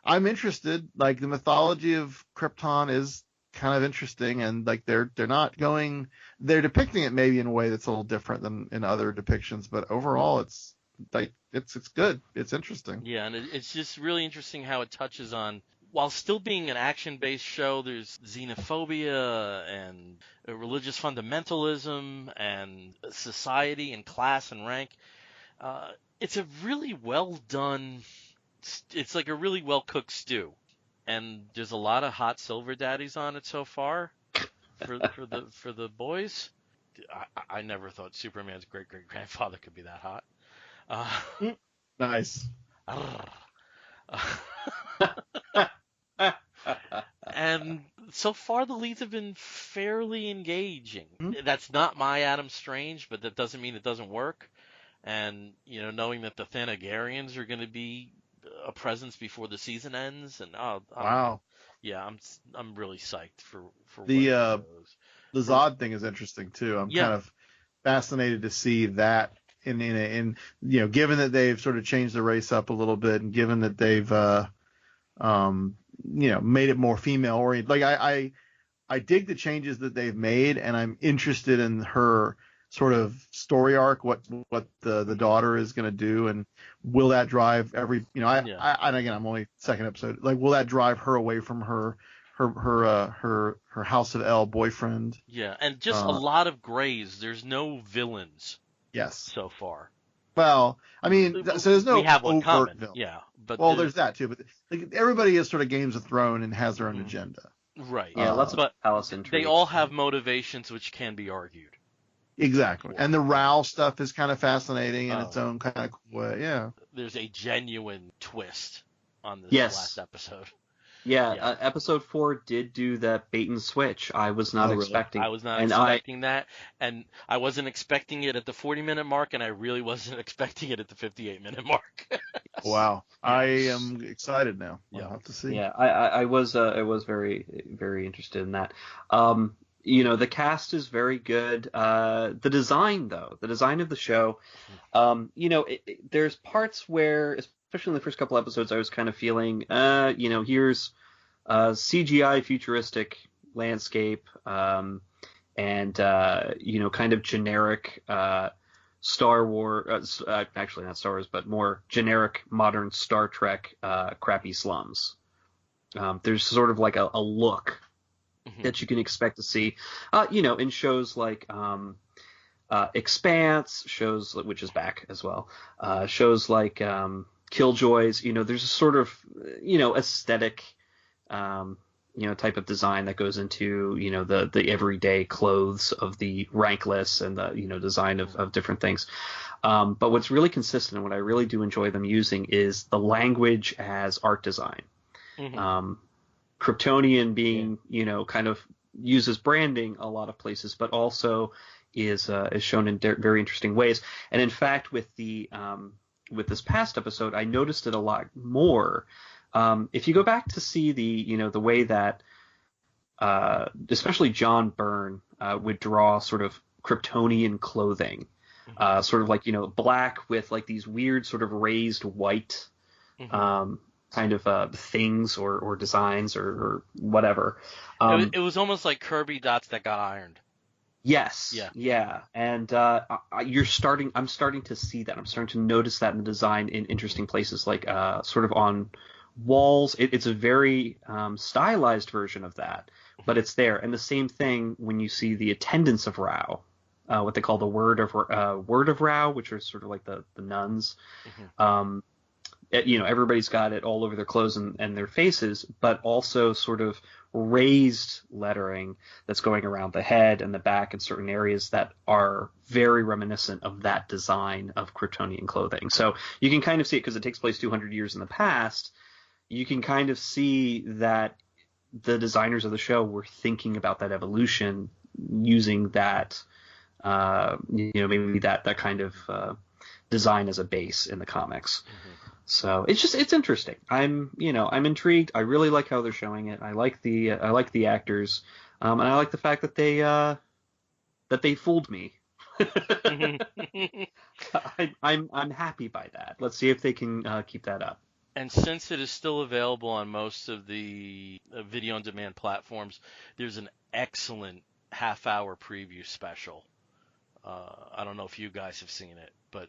I'm interested. Like, the mythology of Krypton is kind of interesting, and like they're depicting it maybe in a way that's a little different than in other depictions, but overall it's like it's good. It's interesting.
Yeah, and it's just really interesting how it touches on, while still being an action-based show, there's xenophobia and religious fundamentalism and society and class and rank. It's a really well done. It's like a really well cooked stew, and there's a lot of hot silver daddies on it so far for the boys. I never thought Superman's great grandfather could be that hot.
Nice.
And so far the leads have been fairly engaging. That's not my Adam Strange, but that doesn't mean it doesn't work. And knowing that the Thanagarians are going to be a presence before the season ends, and wow, yeah, I'm really psyched for
the Zod thing is interesting too. I'm kind of fascinated to see that in given that they've sort of changed the race up a little bit, and given that they've made it more female oriented. Like, I dig the changes that they've made, and I'm interested in her sort of story arc, what the daughter is going to do, and will that drive every, and again, I'm only second episode, like, will that drive her away from her House of L boyfriend?
Yeah, and just a lot of grays. There's no villains.
Yes.
So far.
Well, I mean, so there's no
we have one
overt
common.
villain.
Yeah, but
there's that too. But like, everybody is sort of Games of Thrones and has their own agenda.
Right.
Yeah, lots of palace intrigue.
They all have motivations which can be argued.
Exactly. And the Rao stuff is kind of fascinating in its own kind of way. Yeah.
There's a genuine twist on this last episode.
Yeah, episode 4 did do that bait and switch. I was not expecting.
I was not expecting that, and I wasn't expecting it at the 40-minute mark, and I really wasn't expecting it at the 58-minute mark.
Wow, I am excited now. I'll have to see.
Yeah, I was very, very interested in that. The cast is very good. The design of the show, there's parts where, especially in the first couple episodes, I was kind of feeling, here's CGI futuristic landscape, and kind of generic Star Wars, actually not Star Wars, but more generic modern Star Trek crappy slums. There's sort of like a look that you can expect to see, in shows like Expanse, shows which is back as well, shows like Killjoys. There's a sort of aesthetic type of design that goes into the everyday clothes of the rankless and the design of different things. But what's really consistent and what I really do enjoy them using is the language as art design. Kryptonian being kind of uses branding a lot of places, but also is shown in very interesting ways. And in fact, with the with this past episode, I noticed it a lot more. If you go back to see the way that especially John Byrne would draw sort of Kryptonian clothing, sort of like, black with like these weird sort of raised white kind of things or designs or whatever.
It was almost like Kirby dots that got ironed.
Yes.
Yeah.
And I'm starting to see that. I'm starting to notice that in the design in interesting places, like sort of on walls. It's a very stylized version of that, but it's there. And the same thing when you see the attendants of Rao, what they call the word of Rao, which are sort of like the nuns. Everybody's got it all over their clothes and their faces, but also sort of raised lettering that's going around the head and the back in certain areas that are very reminiscent of that design of Kryptonian clothing. So you can kind of see it because it takes place 200 years in the past. You can kind of see that the designers of the show were thinking about that evolution using that, maybe that kind of design as a base in the comics. So it's interesting. I'm intrigued. I really like how they're showing it. I like the actors, and I like the fact that they fooled me. I'm happy by that. Let's see if they can keep that up.
And since it is still available on most of the video on demand platforms, there's an excellent half-hour preview special. I don't know if you guys have seen it, but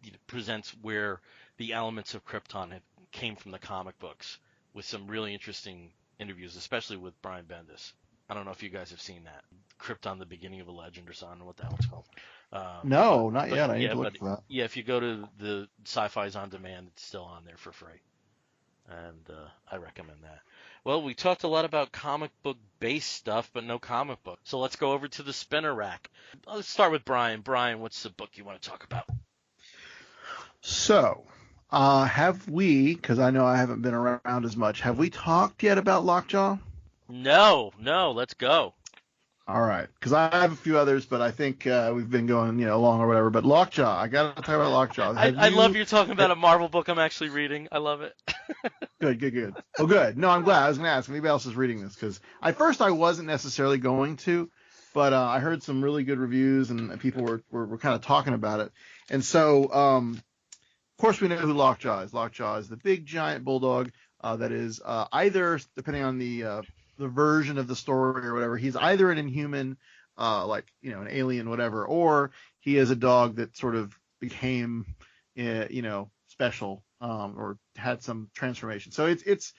it presents where the elements of Krypton came from the comic books with some really interesting interviews, especially with Brian Bendis. I don't know if you guys have seen that. Krypton, the beginning of a legend, or something. I don't know what the hell it's called.
No, not yet. I need to look for that.
Yeah, if you go to the Sci-Fi's On Demand, it's still on there for free. And I recommend that. Well, we talked a lot about comic book-based stuff, but no comic book. So let's go over to the spinner rack. Let's start with Brian. Brian, what's the book you want to talk about?
So, have we, because I know I haven't been around as much, have we talked yet about Lockjaw?
No, let's go.
All right, because I have a few others, but I think we've been going, long or whatever. But Lockjaw, I got to talk about Lockjaw.
I love you talking about a Marvel book I'm actually reading. I love it.
Good. Well, good. No, I'm glad. I was going to ask if anybody else is reading this, because at first I wasn't necessarily going to, but I heard some really good reviews, and people were kind of talking about it. And so, of course, we know who Lockjaw is. Lockjaw is the big, giant bulldog that is either, depending on the version of the story or whatever, he's either an inhuman, an alien, whatever, or he is a dog that sort of became, special, or had some transformation. So it's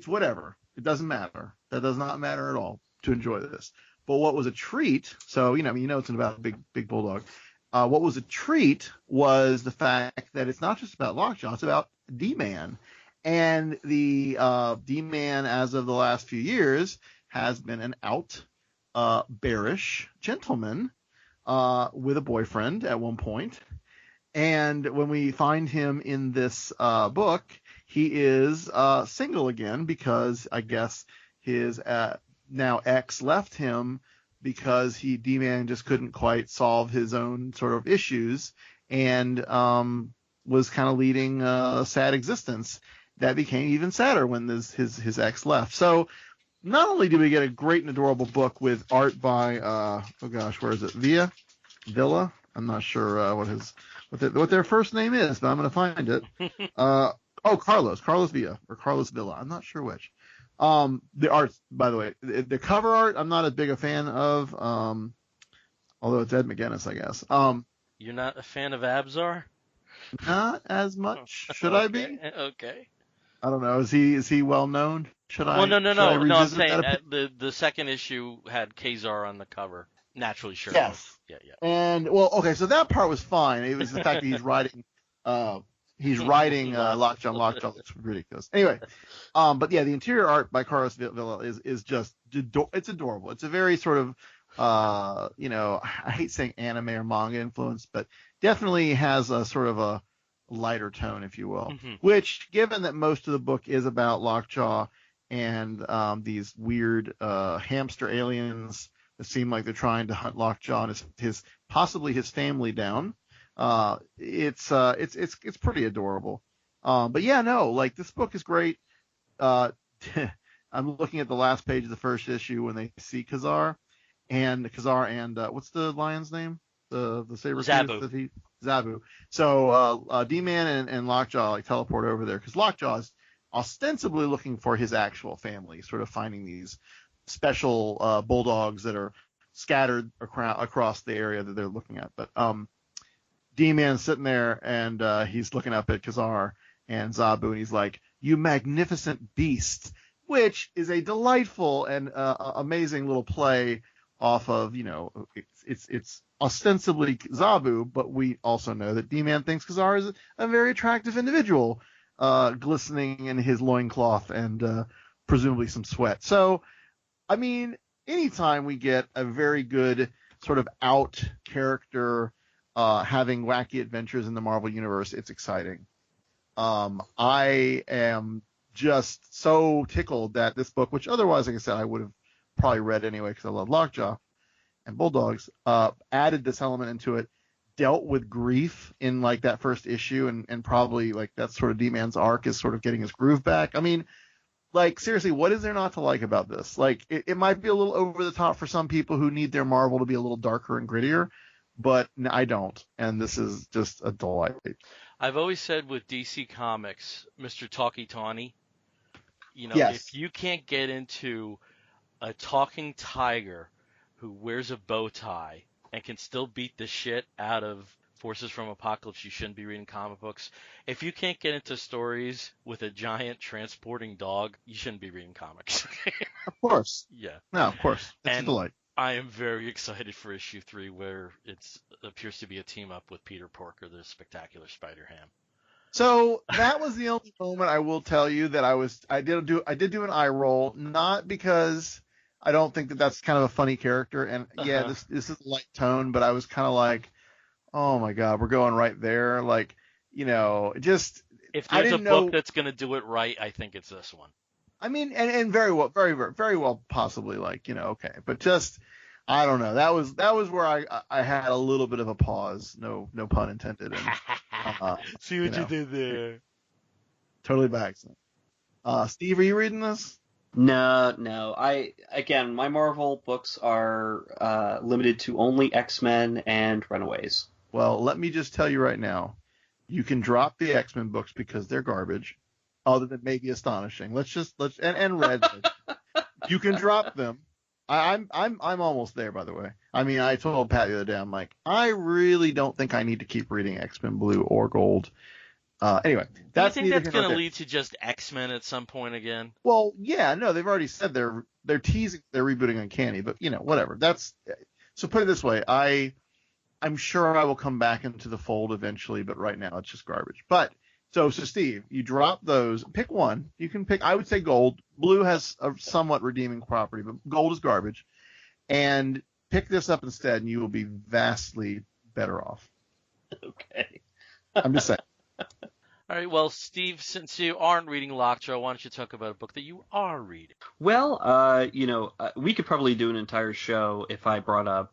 whatever. It doesn't matter. That does not matter at all to enjoy this. But what was a treat? So it's about a big bulldog. What was a treat was the fact that it's not just about Lockjaw, it's about D-Man. And the D-Man, as of the last few years, has been an bearish gentleman with a boyfriend at one point. And when we find him in this book, he is single again because I guess his now ex left him because D-Man just couldn't quite solve his own sort of issues and was kind of leading a sad existence that became even sadder when his ex left. So not only do we get a great and adorable book with art by where is it? Villa? I'm not sure what their first name is, but I'm going to find it. Carlos Villa or Carlos Villa. I'm not sure which. The art, by the way, the cover art, I'm not as big a fan of, although it's Ed McGuinness, I guess.
You're not a fan of Abzar?
Not as much. Should I be?
Okay.
I don't know. Is he well known? Should I?
Well, no. I'm saying
that
the second issue had Kazar on the cover. Naturally, sure.
Yes.
Yeah.
And so that part was fine. It was the fact that he's writing Lockjaw. It's ridiculous. Anyway, but yeah, the interior art by Carlos Villa is just it's adorable. It's a very sort of I hate saying anime or manga influence, but definitely has a sort of a lighter tone, if you will. Which, given that most of the book is about Lockjaw and these weird hamster aliens that seem like they're trying to hunt Lockjaw and possibly his family down. It's pretty adorable. But yeah, no, like this book is great. Uh, I'm looking at the last page of the first issue when they see Khazar and what's the lion's name? The saber Zabu. So D-Man and Lockjaw like teleport over there because Lockjaw is ostensibly looking for his actual family, sort of finding these special bulldogs that are scattered across the area that they're looking at. But D-Man's sitting there and he's looking up at Khazar and Zabu and he's like, "You magnificent beast," which is a delightful and amazing little play off of, it's ostensibly Zabu, but we also know that D-Man thinks Khazar is a very attractive individual, glistening in his loincloth and presumably some sweat. So, I mean, anytime we get a very good sort of out character having wacky adventures in the Marvel Universe, it's exciting. I am just so tickled that this book, which otherwise, like I said, I would have probably read anyway because I love Lockjaw and Bulldogs, added this element into it, dealt with grief in like that first issue, and probably like that's sort of D-Man's arc is sort of getting his groove back. I mean, like seriously, what is there not to like about this? Like it might be a little over the top for some people who need their Marvel to be a little darker and grittier, but I don't, and this is just a delight.
I've always said with DC Comics, Mr. Talkie Tawny,
Yes.
if you can't get into a talking tiger who wears a bow tie and can still beat the shit out of forces from Apocalypse, you shouldn't be reading comic books. If you can't get into stories with a giant transporting dog, you shouldn't be reading comics.
Of course.
Yeah.
No, of course. It's a delight.
I am very excited for issue 3, where it appears to be a team up with Peter Porker, the Spectacular Spider-Ham.
So that was the only moment I will tell you that I did do an eye roll, not because I don't think that that's kind of a funny character, and yeah, this is a light tone, but I was kind of like, oh my god, we're going right there, like, just
if there's a book that's gonna do it right, I think it's this one.
I mean, and very well, very well, possibly, like, okay, but just, I don't know. That was where I had a little bit of a pause. No pun intended. And,
see what you did there.
Totally by accident. Steve, are you reading this?
No. My Marvel books are limited to only X-Men and Runaways.
Well, let me just tell you right now, you can drop the X-Men books because they're garbage. Other than maybe Astonishing. And Red. You can drop them. I'm almost there, by the way. I mean, I told Pat the other day, I'm like, I really don't think I need to keep reading X-Men Blue or Gold. Anyway, that's.
Do you think that's going to lead to just X-Men at some point again?
Well, yeah, no, they've already said they're teasing, they're rebooting Uncanny, but whatever. So put it this way, I'm sure I will come back into the fold eventually, but right now it's just garbage. But so Steve, you drop those, pick one. You can pick, I would say Gold. Blue has a somewhat redeeming property, but Gold is garbage. And pick this up instead, and you will be vastly better off.
Okay.
I'm just saying.
All right, well, Steve, since you aren't reading Lockjaw, why don't you talk about a book that you are reading?
Well, we could probably do an entire show if I brought up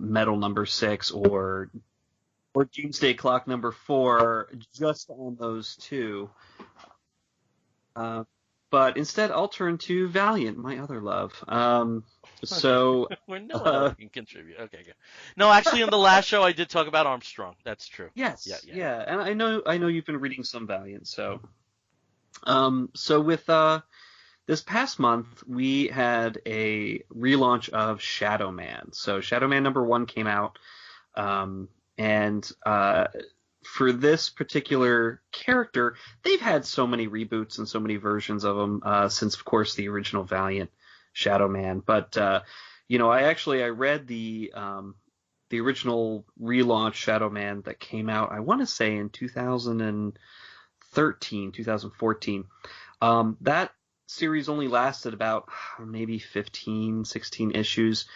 Metal number 6 or Doomsday Clock number 4, just on those two. But instead, I'll turn to Valiant, my other love. So
Where no one can contribute. Okay, good. No, actually, in the last show, I did talk about Armstrong. That's true.
Yes, yeah, and I know you've been reading some Valiant. So with this past month, we had a relaunch of Shadow Man. So Shadow Man number 1 came out, and for this particular character, they've had so many reboots and so many versions of him since, of course, the original Valiant Shadow Man. But I read the original relaunch Shadow Man that came out, I want to say in 2014. That series only lasted about maybe 15, 16 issues.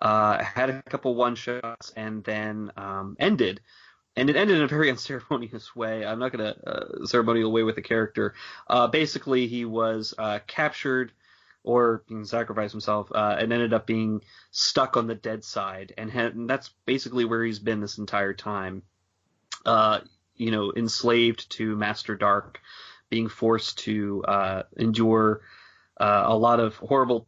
Had a couple one-shots and then ended. And it ended in a very unceremonious way. I'm not going to ceremonial way with the character. Basically, he was captured or sacrificed himself and ended up being stuck on the dead side. And that's basically where he's been this entire time. enslaved to Master Dark, being forced to endure a lot of horrible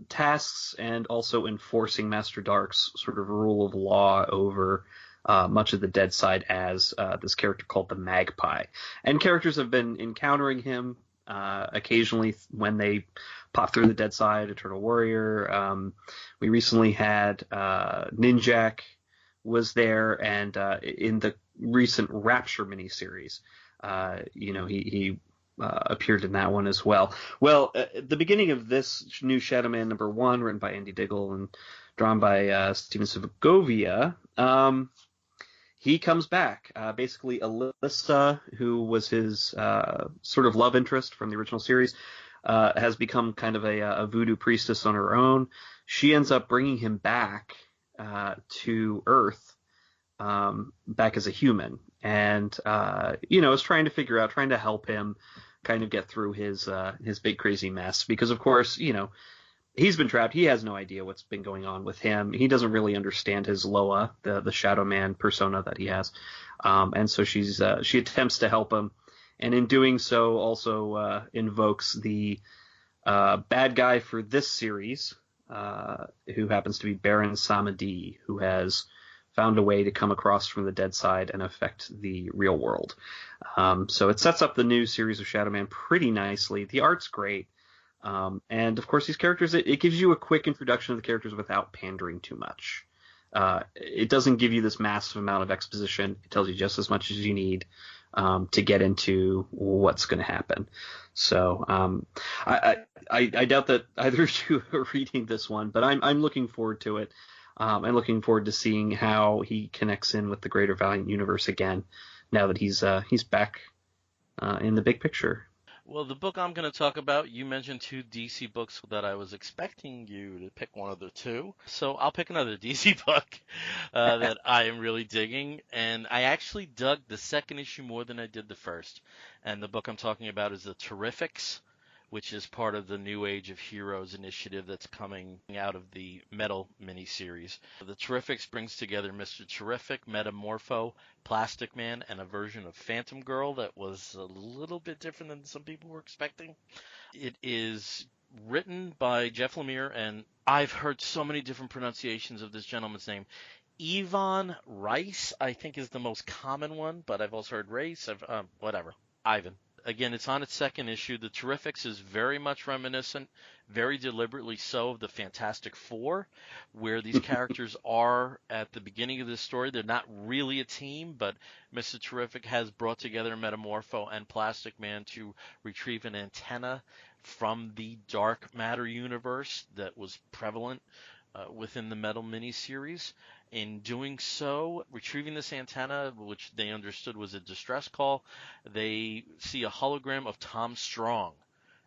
tasks, and also enforcing Master Dark's sort of rule of law over much of the dead side as this character called the Magpie. And characters have been encountering him occasionally when they pop through the dead side. Eternal Warrior. We recently had Ninjak was there, and in the recent Rapture miniseries, he appeared in that one as well. Well, at the beginning of this new Shadow Man #1, written by Andy Diggle and drawn by Steven Segovia, he comes back. Basically, Alyssa, who was his sort of love interest from the original series, has become kind of a voodoo priestess on her own. She ends up bringing him back to Earth, back as a human, and is trying to help him kind of get through his big crazy mess, because of course he's been trapped. He has no idea what's been going on with him. He doesn't really understand his Loa, the Shadow Man persona that he has, and so she attempts to help him, and in doing so also invokes the bad guy for this series, who happens to be Baron Samedi, who has found a way to come across from the dead side and affect the real world. So it sets up the new series of Shadow Man pretty nicely. The art's great. And of course, these characters, it gives you a quick introduction of the characters without pandering too much. It doesn't give you this massive amount of exposition. It tells you just as much as you need to get into what's going to happen. So I doubt that either of you are reading this one, but I'm looking forward to it. I'm looking forward to seeing how he connects in with the greater Valiant universe again, now that he's back in the big picture.
Well, the book I'm going to talk about, you mentioned 2 DC books that I was expecting you to pick one of the 2. So I'll pick another DC book that I am really digging. And I actually dug the second issue more than I did the first. And the book I'm talking about is The Terrifics, which is part of the New Age of Heroes initiative that's coming out of the Metal miniseries. The Terrifics brings together Mr. Terrific, Metamorpho, Plastic Man, and a version of Phantom Girl that was a little bit different than some people were expecting. It is written by Jeff Lemire, and I've heard so many different pronunciations of this gentleman's name. Ivan Rice, I think, is the most common one, but I've also heard Race, Ivan. Again, it's on its second issue. The Terrifics is very much reminiscent, very deliberately so, of the Fantastic Four, where these characters are at the beginning of this story. They're not really a team, but Mr. Terrific has brought together Metamorpho and Plastic Man to retrieve an antenna from the dark matter universe that was prevalent within the Metal miniseries. In doing so, retrieving this antenna, which they understood was a distress call, they see a hologram of Tom Strong.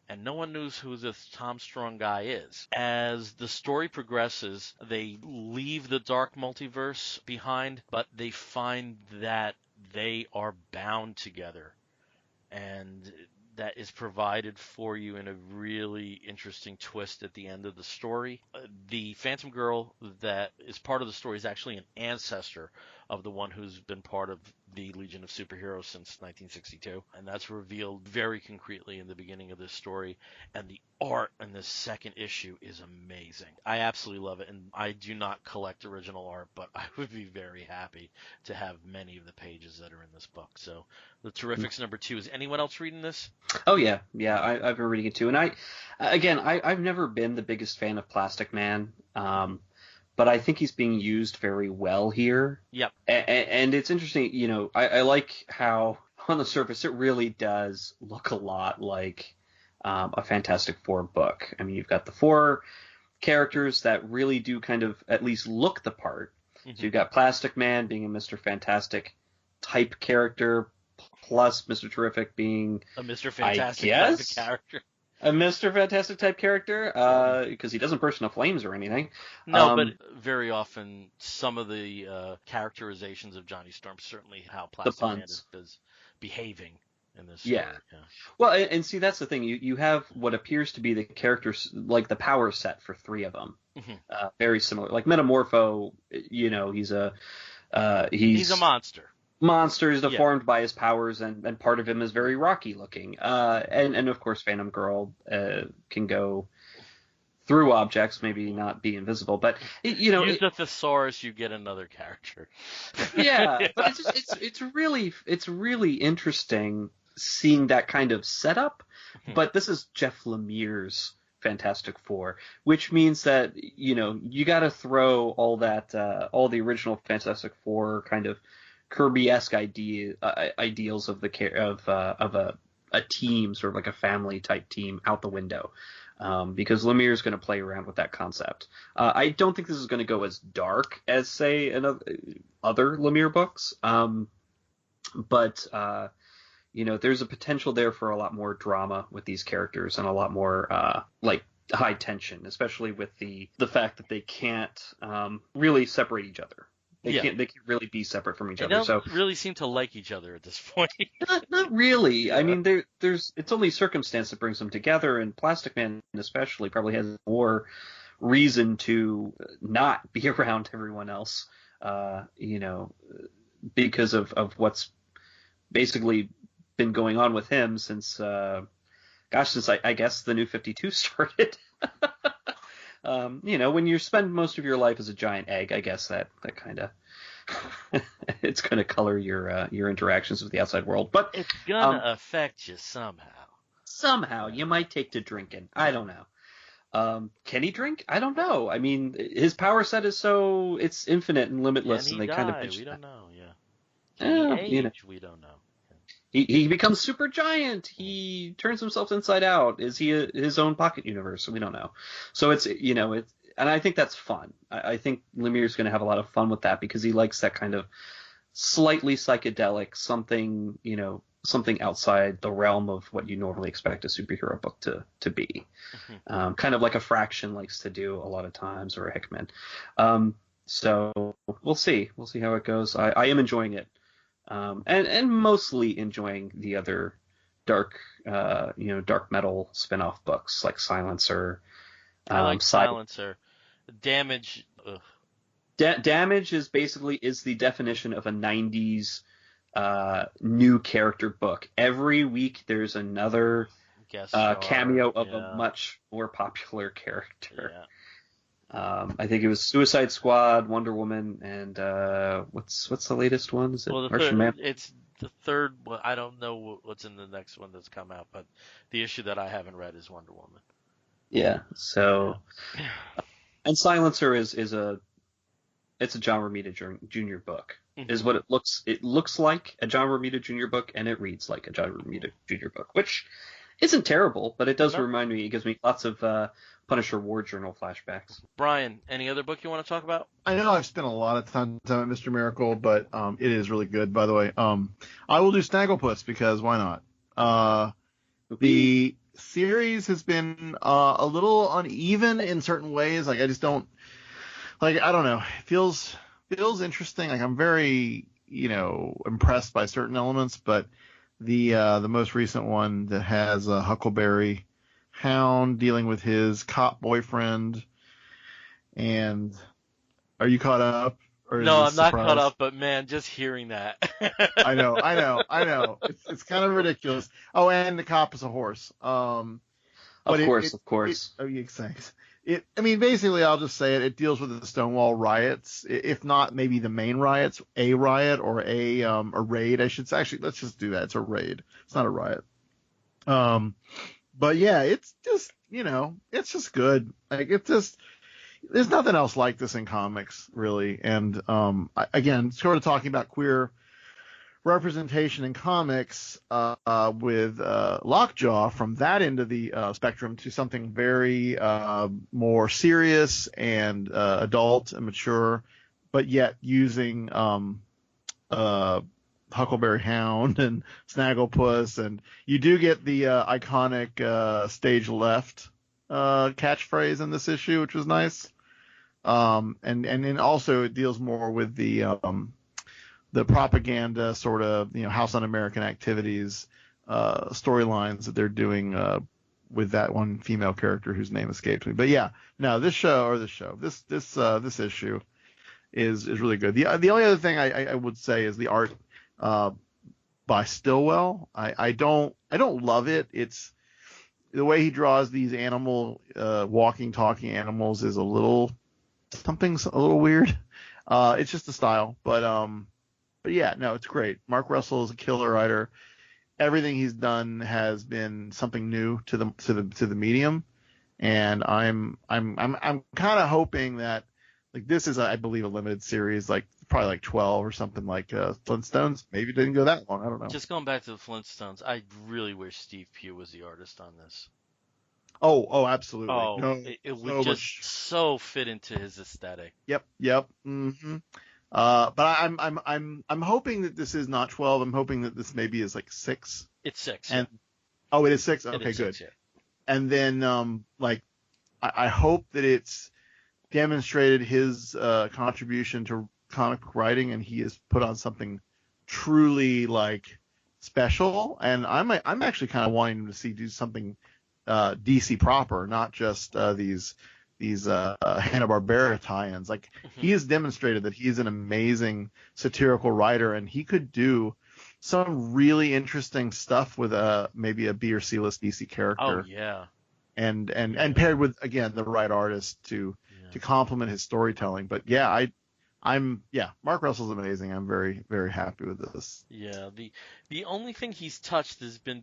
And no one knows who this Tom Strong guy is. As the story progresses, they leave the dark multiverse behind, but they find that they are bound together. And that is provided for you in a really interesting twist at the end of the story. The Phantom Girl that is part of the story is actually an ancestor of the one who's been part of the Legion of Superheroes since 1962, and that's revealed very concretely in the beginning of this story. And the art in this second issue is amazing. I absolutely love it, and I do not collect original art, but I would be very happy to have many of the pages that are in this book. So The Terrifics #2. Is anyone else reading this?
Oh yeah, I've been reading it too, and I've never been the biggest fan of Plastic Man, but I think he's being used very well here.
Yep.
And it's interesting, I like how on the surface it really does look a lot like a Fantastic Four book. I mean, you've got the 4 characters that really do kind of at least look the part. Mm-hmm. So you've got Plastic Man being a Mr. Fantastic type character, plus Mr. Terrific being
a Mr. Fantastic type of character.
A Mr. Fantastic type character, because he doesn't burst into flames or anything.
No, but very often some of the characterizations of Johnny Storm, certainly how Plastic Man is behaving in this story.
Yeah. Well, and see, that's the thing. You have what appears to be the characters, like the power set for 3 of them. Mm-hmm. Very similar. Like Metamorpho, he's a monster. monster is deformed by his powers, and part of him is very rocky looking. And of course, Phantom Girl can go through objects, maybe not be invisible, but
use the thesaurus, you get another character.
Yeah, but it's really interesting seeing that kind of setup. But this is Jeff Lemire's Fantastic Four, which means that you got to throw all the original Fantastic Four kind of Kirby-esque ideals of a team, sort of like a family type team, out the window. Because Lemire is going to play around with that concept. I don't think this is going to go as dark as, say, other Lemire books. But there's a potential there for a lot more drama with these characters and a lot more like high tension, especially with the fact that they can't really separate each other. They can't really be separate from each other.
They don't really seem to like each other at this point.
Not really. Yeah. I mean, it's only circumstance that brings them together, and Plastic Man especially probably has more reason to not be around everyone else, because of what's basically been going on with him since I guess the New 52 started. When you spend most of your life as a giant egg, I guess that kind of it's going to color your interactions with the outside world. But
it's going to affect you somehow.
Somehow you might take to drinking. I don't know. Can he drink? I don't know. I mean, his power set is it's infinite and limitless, and they kind of
we don't know. Yeah. We don't know.
He becomes super giant. He turns himself inside out. Is he his own pocket universe? We don't know. So it's and I think that's fun. I think Lemire's going to have a lot of fun with that because he likes that kind of slightly psychedelic something outside the realm of what you normally expect a superhero book to be. Mm-hmm. Kind of like a Fraction likes to do a lot of times, or a Hickman. So we'll see. We'll see how it goes. I am enjoying it. And mostly enjoying the other dark metal spin-off books like Silencer.
I like Silencer. Damage.
Damage is the definition of a 90s new character book. Every week there's another cameo of a much more popular character.
Yeah.
I think it was Suicide Squad, Wonder Woman, and what's the latest one? Is it Martian Man?
It's the third one. I don't know what's in the next one that's come out, but the issue that I haven't read is Wonder Woman.
Yeah. So, and Silencer is a John Romita Jr. book. Mm-hmm. Is what it looks. It looks like a John Romita Jr. book, and it reads like a John Romita Jr. book, which isn't terrible, but it does remind me. It gives me lots of Punisher War Journal flashbacks.
Brian, any other book you want to talk about?
I know I've spent a lot of time on Mr. Miracle, but it is really good, by the way. I will do Snagglepuss because why not? The series has been a little uneven in certain ways. Like I just don't I don't know. It feels interesting. Like I'm very impressed by certain elements, but the most recent one that has Huckleberry Hound dealing with his cop boyfriend. And are you caught up? Or
no, I'm not caught up, but man, just hearing that.
I know. It's kind of ridiculous. Oh, and the cop is a horse.
Of course.
Thanks. Basically, I'll just say it. It deals with the Stonewall riots, if not maybe the main riots, a riot or a raid. I should say. Actually, let's just do that. It's a raid. It's not a riot. But yeah, it's just it's just good. Like it's just. There's nothing else like this in comics, really. And again, sort of talking about queer representation in comics with Lockjaw from that end of the spectrum to something very more serious and adult and mature, but yet using Huckleberry Hound and Snagglepuss. And you do get the iconic stage left catchphrase in this issue, which was nice. And then also it deals more with the propaganda sort of, House Un-American Activities, storylines that they're doing, with that one female character whose name escapes me. But yeah, no, this issue is really good. The only other thing I would say is the art. by Stillwell. I don't love it. It's the way he draws these walking, talking animals is something's a little weird. It's just the style, but yeah, no, it's great. Mark Russell is a killer writer. Everything he's done has been something new to the medium, and I'm kind of hoping that, like, this is, I believe, a limited series, like probably like 12 or something, like Flintstones. Maybe it didn't go that long. I don't know.
Just going back to the Flintstones, I really wish Steve Pugh was the artist on this.
Oh, absolutely.
Oh,
No,
it would just so fit into his aesthetic.
Yep. Mm-hmm. But I'm hoping that this is not 12. I'm hoping that this maybe is like 6.
It's 6.
And it is 6. Okay,
it is
good.
6, yeah.
And then I hope that it's demonstrated his contribution to comic book writing, and he has put on something truly like special. And I'm actually kind of wanting him to do something DC proper, not just these Hanna-Barbera tie-ins. Like, he has demonstrated that he's an amazing satirical writer, and he could do some really interesting stuff with maybe a B or C list DC character.
Oh yeah.
And paired with, again, the right artist to complement his storytelling. But yeah, Mark Russell's amazing. I'm very, very happy with this.
Yeah, the only thing he's touched has been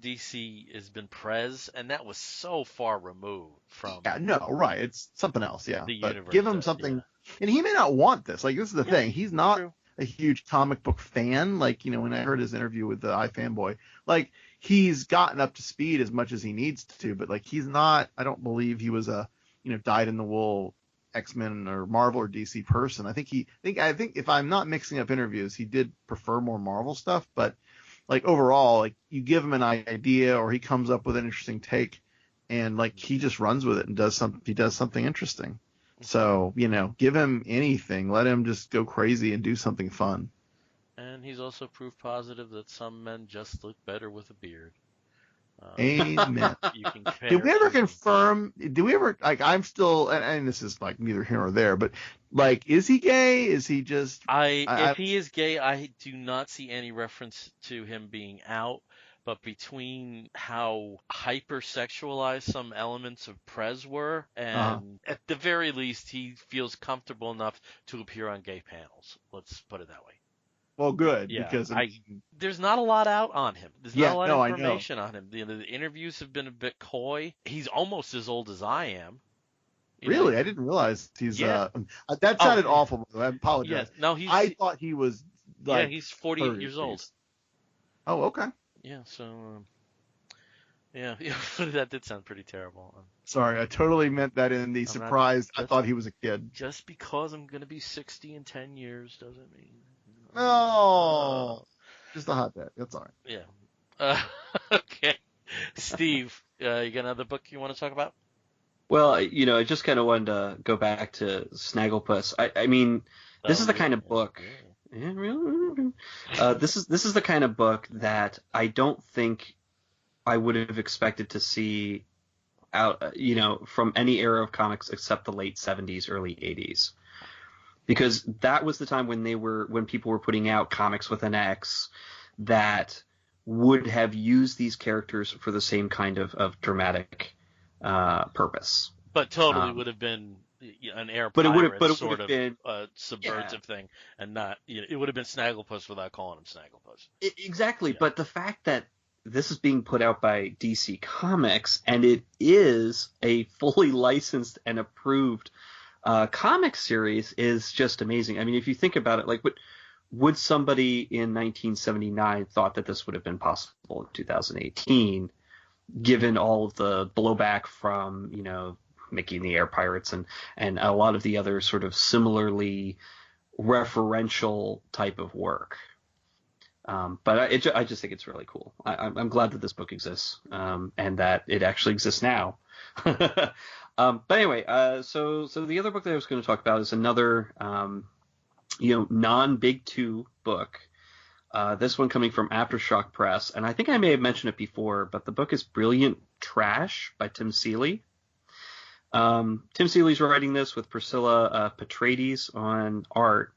Prez, and that was so far removed from.
Yeah, no, right. It's something else, yeah.
The
but
universe
give him something, and he may not want this. Like, this is the thing. He's not a huge comic book fan. Like, when I heard his interview with the iFanboy, like, he's gotten up to speed as much as he needs to, but like, he's not. I don't believe he was a dyed in the wool X-Men or Marvel or DC person. I think if I'm not mixing up interviews, he did prefer more Marvel stuff, but like, overall, like, you give him an idea or he comes up with an interesting take, and like, he just runs with it and does something interesting. So, give him anything, let him just go crazy and do something fun.
And he's also proof positive that some men just look better with a beard.
Amen. Did we ever confirm? Do we ever, like, I'm still, and this is like neither here nor there, but like, is he gay? Is he just?
If he is gay, I do not see any reference to him being out. But between how hypersexualized some elements of Prez were, and at the very least, he feels comfortable enough to appear on gay panels. Let's put it that way.
Well, good,
yeah,
because
there's not a lot out on him. There's not a lot of
information
information on him. The interviews have been a bit coy. He's almost as old as I am.
Really? I didn't realize he's. That sounded awful. I apologize.
Yeah, no,
I thought he was. Like,
he's 48 years old.
Oh, okay.
Yeah, so. That did sound pretty terrible.
Sorry, I totally meant that in the surprise. I thought he was a kid.
Just because I'm going to be 60 in 10 years doesn't mean.
No, just a hot bet. That's all right.
Yeah. Okay. Steve, you got another book you want to talk about?
Well, I just kind of wanted to go back to Snagglepuss. I mean, this is the kind of book. Yeah, really? This is the kind of book that I don't think I would have expected to see out, from any era of comics except the late 70s, early 80s. Because that was the time when people were putting out comics with an X that would have used these characters for the same kind of dramatic purpose.
But totally would have been an air
but
pirate
it
sort
of
been subversive thing, and not it would have been Snagglepuss without calling him Snagglepuss.
Exactly, yeah. But the fact that this is being put out by DC Comics, and it is a fully licensed and approved comic series, is just amazing. I mean, if you think about it, like, would somebody in 1979 thought that this would have been possible in 2018, given all of the blowback from, Mickey and the Air Pirates and a lot of the other sort of similarly referential type of work. But I just think it's really cool. I'm glad that this book exists, and that it actually exists now. But anyway, so the other book that I was going to talk about is another, non-Big Two book. This one coming from Aftershock Press, and I think I may have mentioned it before, but the book is Brilliant Trash by Tim Seeley. Tim Seeley's writing this with Priscilla Patrades on art.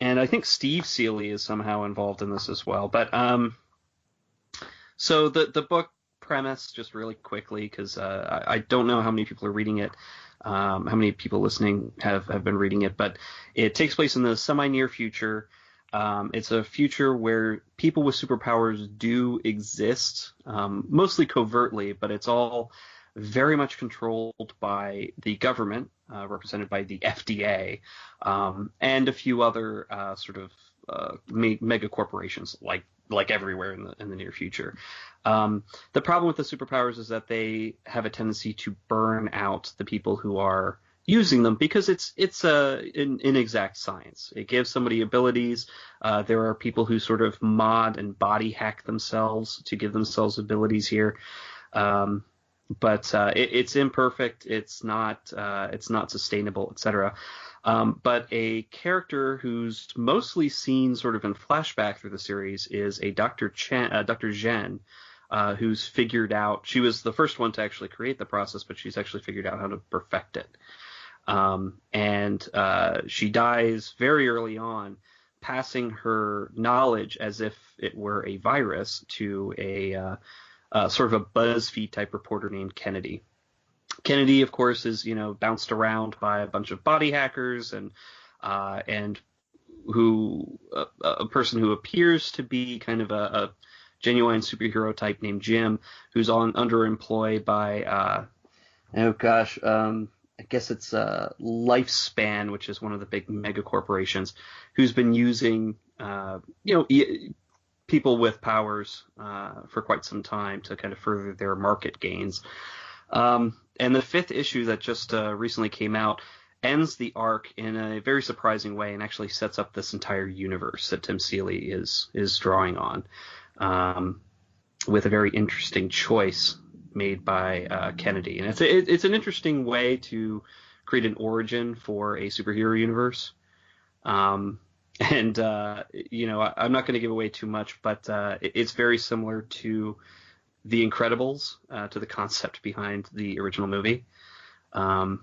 And I think Steve Seeley is somehow involved in this as well. But so the book premise, just really quickly, because I don't know how many people are reading it, how many people listening have been reading it, but it takes place in the semi-near future. It's a future where people with superpowers do exist, mostly covertly, but it's all very much controlled by the government, represented by the FDA, and a few other mega corporations, like everywhere in the near future. The problem with the superpowers is that they have a tendency to burn out the people who are using them, because it's an inexact science. It gives somebody abilities. There are people who sort of mod and body hack themselves to give themselves abilities here. But it's imperfect. It's not sustainable, etc. But a character who's mostly seen sort of in flashback through the series is a Dr. Zhen, who's figured out. She was the first one to actually create the process, but she's actually figured out how to perfect it. And she dies very early on, passing her knowledge as if it were a virus to a sort of a BuzzFeed type reporter named Kennedy. Kennedy, of course, is bounced around by a bunch of body hackers and who a person who appears to be kind of a genuine superhero type named Jim, who's underemployed by I guess it's Lifespan, which is one of the big mega corporations, who's been using people with powers for quite some time to kind of further their market gains. And the 5th issue that just recently came out ends the arc in a very surprising way and actually sets up this entire universe that Tim Seeley is drawing on, with a very interesting choice made by Kennedy. And it's an interesting way to create an origin for a superhero universe. I'm not going to give away too much, but it's very similar to The Incredibles, to the concept behind the original movie. I'm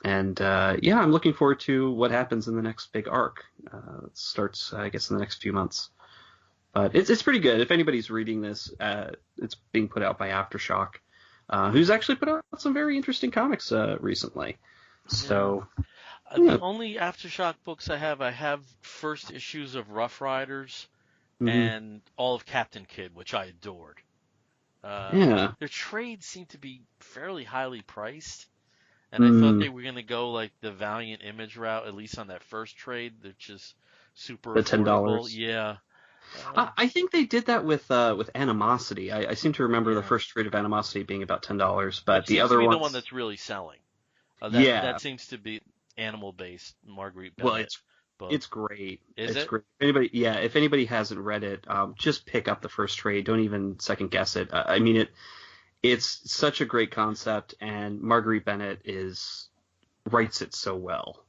looking forward to what happens in the next big arc. It starts, I guess, in the next few months. But it's pretty good. If anybody's reading this, it's being put out by Aftershock, who's actually put out some very interesting comics recently. So
the only Aftershock books I have first issues of Rough Riders and all of Captain Kidd, which I adored. Their trades seem to be fairly highly priced, and I thought they were going to go like the Valiant Image route, at least on that first trade, which is super
the $10.
affordable. Yeah.
I think they did that with Animosity. I seem to remember the first trade of Animosity being about $10, but the other one,
the one that's really selling. That seems to be Animal based. Marguerite Bennett.
Well, it's great.
It's
great. If anybody hasn't read it, just pick up the first trade. Don't even second guess it. I mean, it's such a great concept, and Marguerite Bennett writes it so well.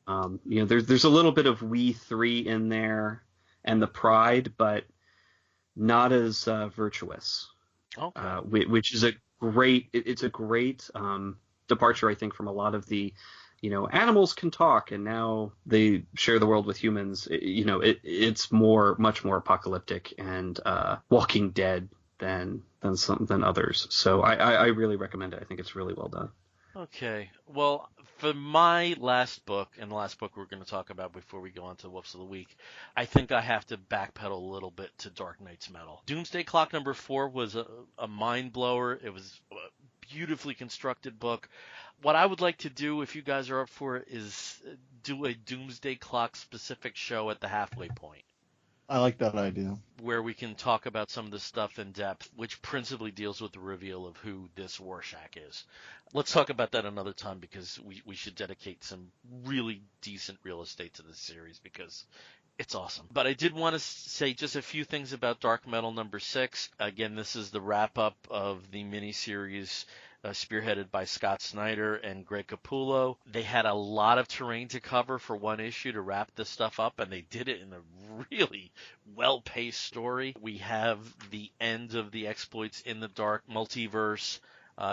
There's a little bit of We Three in there and the Pride, but not as virtuous. Okay. Which is a great departure, I think, from a lot of the animals can talk and now they share the world with humans. It's much more apocalyptic and Walking Dead than others. So I really recommend it. I think it's really well done.
Okay. Well, for my last book, and the last book we're going to talk about before we go on to the Whoops of the Week, I think I have to backpedal a little bit to Dark Knight's Metal. Doomsday Clock number 4 was a mind blower. It was a beautifully constructed book. What I would like to do, if you guys are up for it, is do a Doomsday Clock specific show at the halfway point.
I like that idea.
Where we can talk about some of the stuff in depth, which principally deals with the reveal of who this Rorschach is. Let's talk about that another time, because we should dedicate some really decent real estate to this series, because it's awesome. But I did want to say just a few things about Dark Metal number 6. Again, this is the wrap-up of the miniseries spearheaded by Scott Snyder and Greg Capullo. They had a lot of terrain to cover for one issue to wrap this stuff up, and they did it in a really well-paced story. We have the end of the exploits in the Dark multiverse.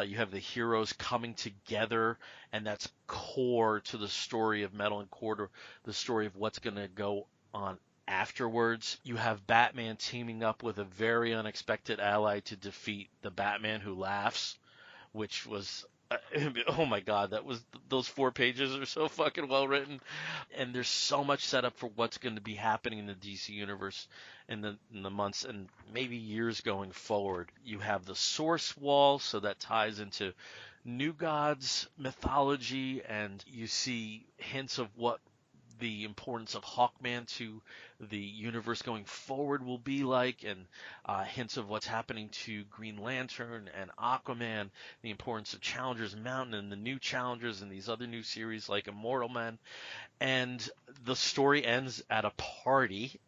You have the heroes coming together, and that's core to the story of Metal and core to the story of what's going to go on afterwards. You have Batman teaming up with a very unexpected ally to defeat the Batman Who Laughs, which was oh my god, those 4 pages are so fucking well written, and there's so much setup for what's going to be happening in the DC universe in the months and maybe years going forward. You have the source wall, so that ties into New Gods mythology, and you see hints of what the importance of Hawkman to the universe going forward will be like, and hints of what's happening to Green Lantern and Aquaman, the importance of Challengers Mountain and the new Challengers and these other new series like Immortal Men. And the story ends at a party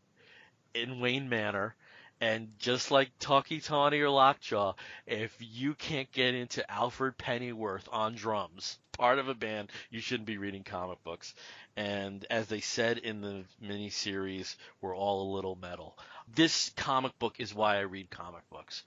in Wayne Manor. And just like Talkie Tawny or Lockjaw, if you can't get into Alfred Pennyworth on drums, part of a band, you shouldn't be reading comic books. And as they said in the miniseries, we're all a little metal. This comic book is why I read comic books.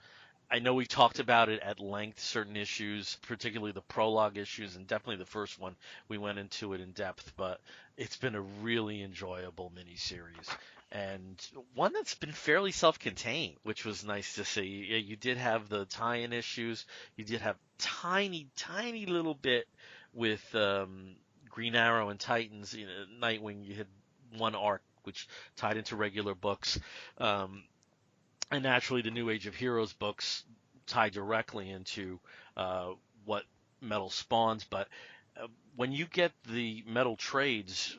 I know we talked about it at length, certain issues, particularly the prologue issues, and definitely the first one, we went into it in depth, but it's been a really enjoyable miniseries. And one that's been fairly self-contained, which was nice to see. You did have the tie-in issues. You did have tiny little bit with Green Arrow and Titans. Nightwing, you had one arc which tied into regular books. And naturally, the New Age of Heroes books tie directly into what Metal spawns. But when you get the Metal trades,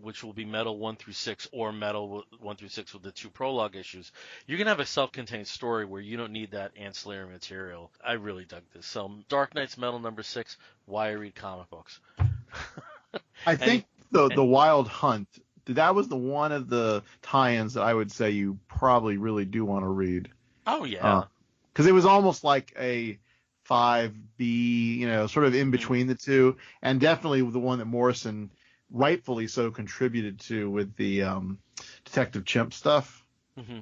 which will be Metal 1 through 6 or Metal 1 through 6 with the 2 prologue issues, you're going to have a self-contained story where you don't need that ancillary material. I really dug this. So Dark Knight's Metal number 6, why I read comic books.
I think the Wild Hunt, that was the one of the tie-ins that I would say you probably really do want to read.
Oh, yeah.
Because it was almost like a 5B, sort of in between the two, and definitely the one that Morrison rightfully so contributed to with the Detective Chimp stuff.
Mm-hmm.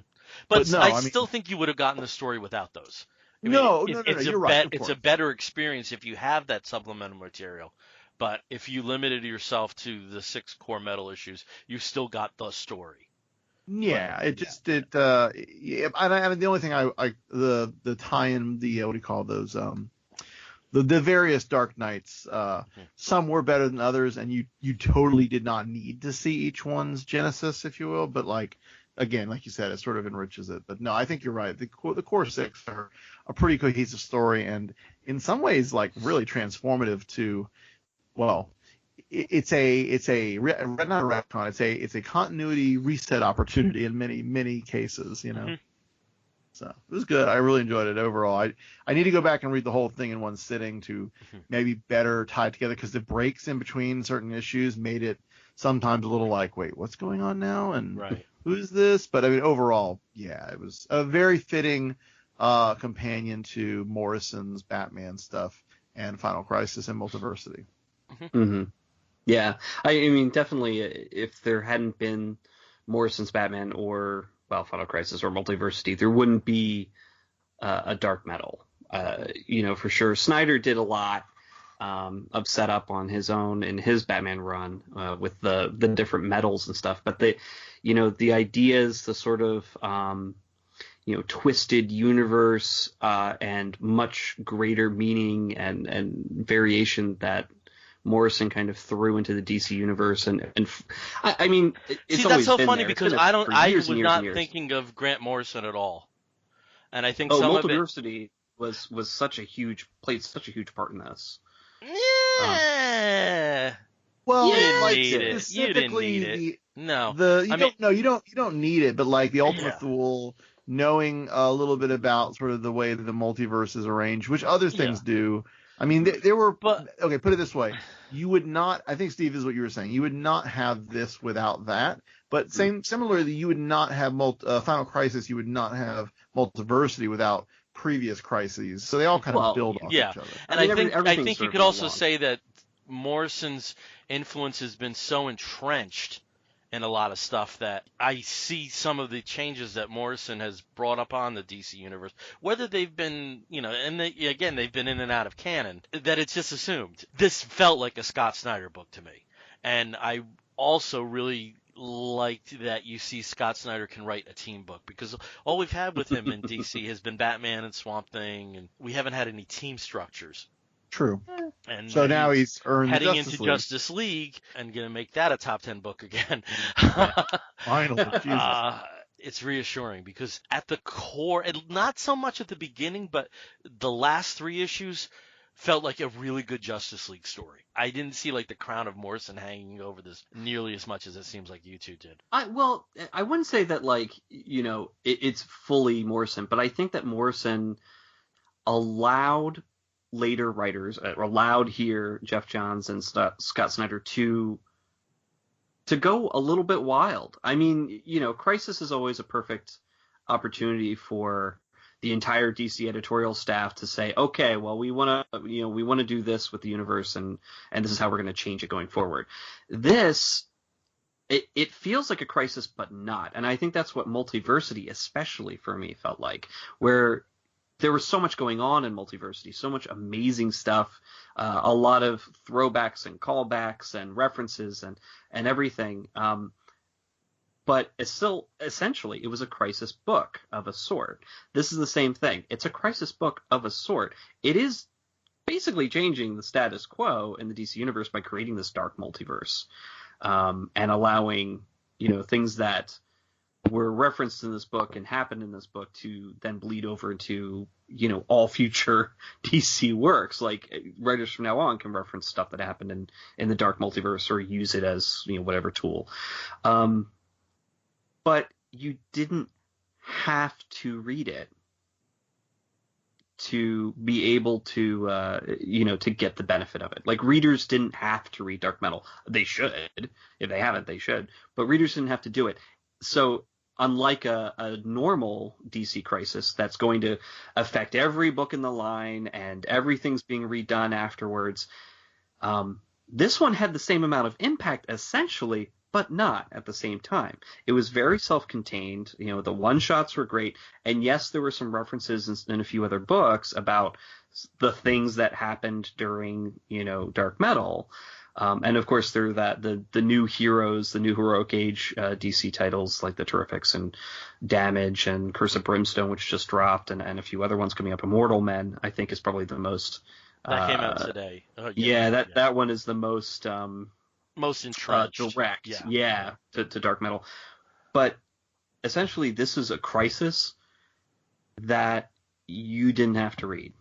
But no, I still think you would have gotten the story without those.
No, you're right.
It's a better experience if you have that supplemental material. But if you limited yourself to the 6 core Metal issues, you still got the story.
Yeah, and the only thing the tie-in, what do you call those? The various Dark Knights, some were better than others, and you totally did not need to see each one's genesis, if you will. But again, like you said, it sort of enriches it. But no, I think you're right. The core 6 are a pretty cohesive story, and in some ways, really transformative to. Well, it's not a retcon. It's a continuity reset opportunity in many cases. Mm-hmm. So it was good. I really enjoyed it overall. I need to go back and read the whole thing in one sitting to maybe better tie it together, because the breaks in between certain issues made it sometimes a little like, wait, what's going on now? And who's this? But overall, yeah, it was a very fitting companion to Morrison's Batman stuff and Final Crisis and Multiversity.
Mm-hmm. Yeah, I mean, definitely, if there hadn't been Morrison's Batman or Final Crisis or Multiversity, there wouldn't be a Dark Metal. For sure. Snyder did a lot of setup on his own in his Batman run with the different metals and stuff. But the ideas, the sort of twisted universe and much greater meaning and variation that Morrison kind of threw into the DC universe, and I mean, it's
that's so funny
there.
Because I was not thinking of Grant Morrison at all, and I think some
Multiversity was played such a huge part in this.
Yeah.
Well,
you didn't need it. No,
you don't need it, but the Ultimate Fool, knowing a little bit about sort of the way that the multiverse is arranged, which other things do. I mean, there were. Okay, put it this way: you would not. I think, Steve, is what you were saying. You would not have this without that. But similarly, you would not have Final Crisis. You would not have Multiversity without previous crises. So they all kind of build off each other.
And I think you could also say that Morrison's influence has been so entrenched and a lot of stuff that I see some of the changes that Morrison has brought up on the DC universe, whether they've been, and again, they've been in and out of canon, that it's just assumed. This felt like a Scott Snyder book to me. And I also really liked that you see Scott Snyder can write a team book, because all we've had with him in DC has been Batman and Swamp Thing, and we haven't had any team structures.
True.
And
so now he's earned
heading
Justice
into
League.
Justice League and going to make that a top 10 book again.
Finally, Jesus.
It's reassuring, because at the core, and not so much at the beginning, but the last 3 issues felt like a really good Justice League story. I didn't see like the crown of Morrison hanging over this nearly as much as it seems like you two did.
I wouldn't say that it's fully Morrison, but I think that Morrison allowed later writers, allowed here Jeff Johns and Scott Snyder to go a little bit wild. I mean, Crisis is always a perfect opportunity for the entire DC editorial staff to say, okay, well, we want to do this with the universe, and this is how we're going to change it going forward. This, it feels like a Crisis, but not. And I think that's what Multiversity, especially for me, felt like, where there was so much going on in Multiversity, so much amazing stuff, a lot of throwbacks and callbacks and references and everything. But it's still, essentially, it was a Crisis book of a sort. This is the same thing. It's a Crisis book of a sort. It is basically changing the status quo in the DC universe by creating this dark multiverse, and allowing, things that were referenced in this book and happened in this book to then bleed over into, all future DC works. Like, writers from now on can reference stuff that happened in the dark multiverse, or use it as, whatever tool. But you didn't have to read it to be able to, to get the benefit of it. Like, readers didn't have to read Dark Metal. They should. If they haven't, they should. But readers didn't have to do it. So unlike a normal DC Crisis that's going to affect every book in the line and everything's being redone afterwards, this one had the same amount of impact, essentially, but not at the same time. It was very self-contained. The one-shots were great. And yes, there were some references in a few other books about the things that happened during, Dark Metal. And of course, there are the new heroes, the new Heroic Age DC titles, like the Terrifics and Damage and Curse of Brimstone, which just dropped, and a few other ones coming up. Immortal Men, I think, is probably the most...
That came out today.
That one is the most...
most entrenched.
Direct, to Dark Metal. But essentially, this is a Crisis that you didn't have to read.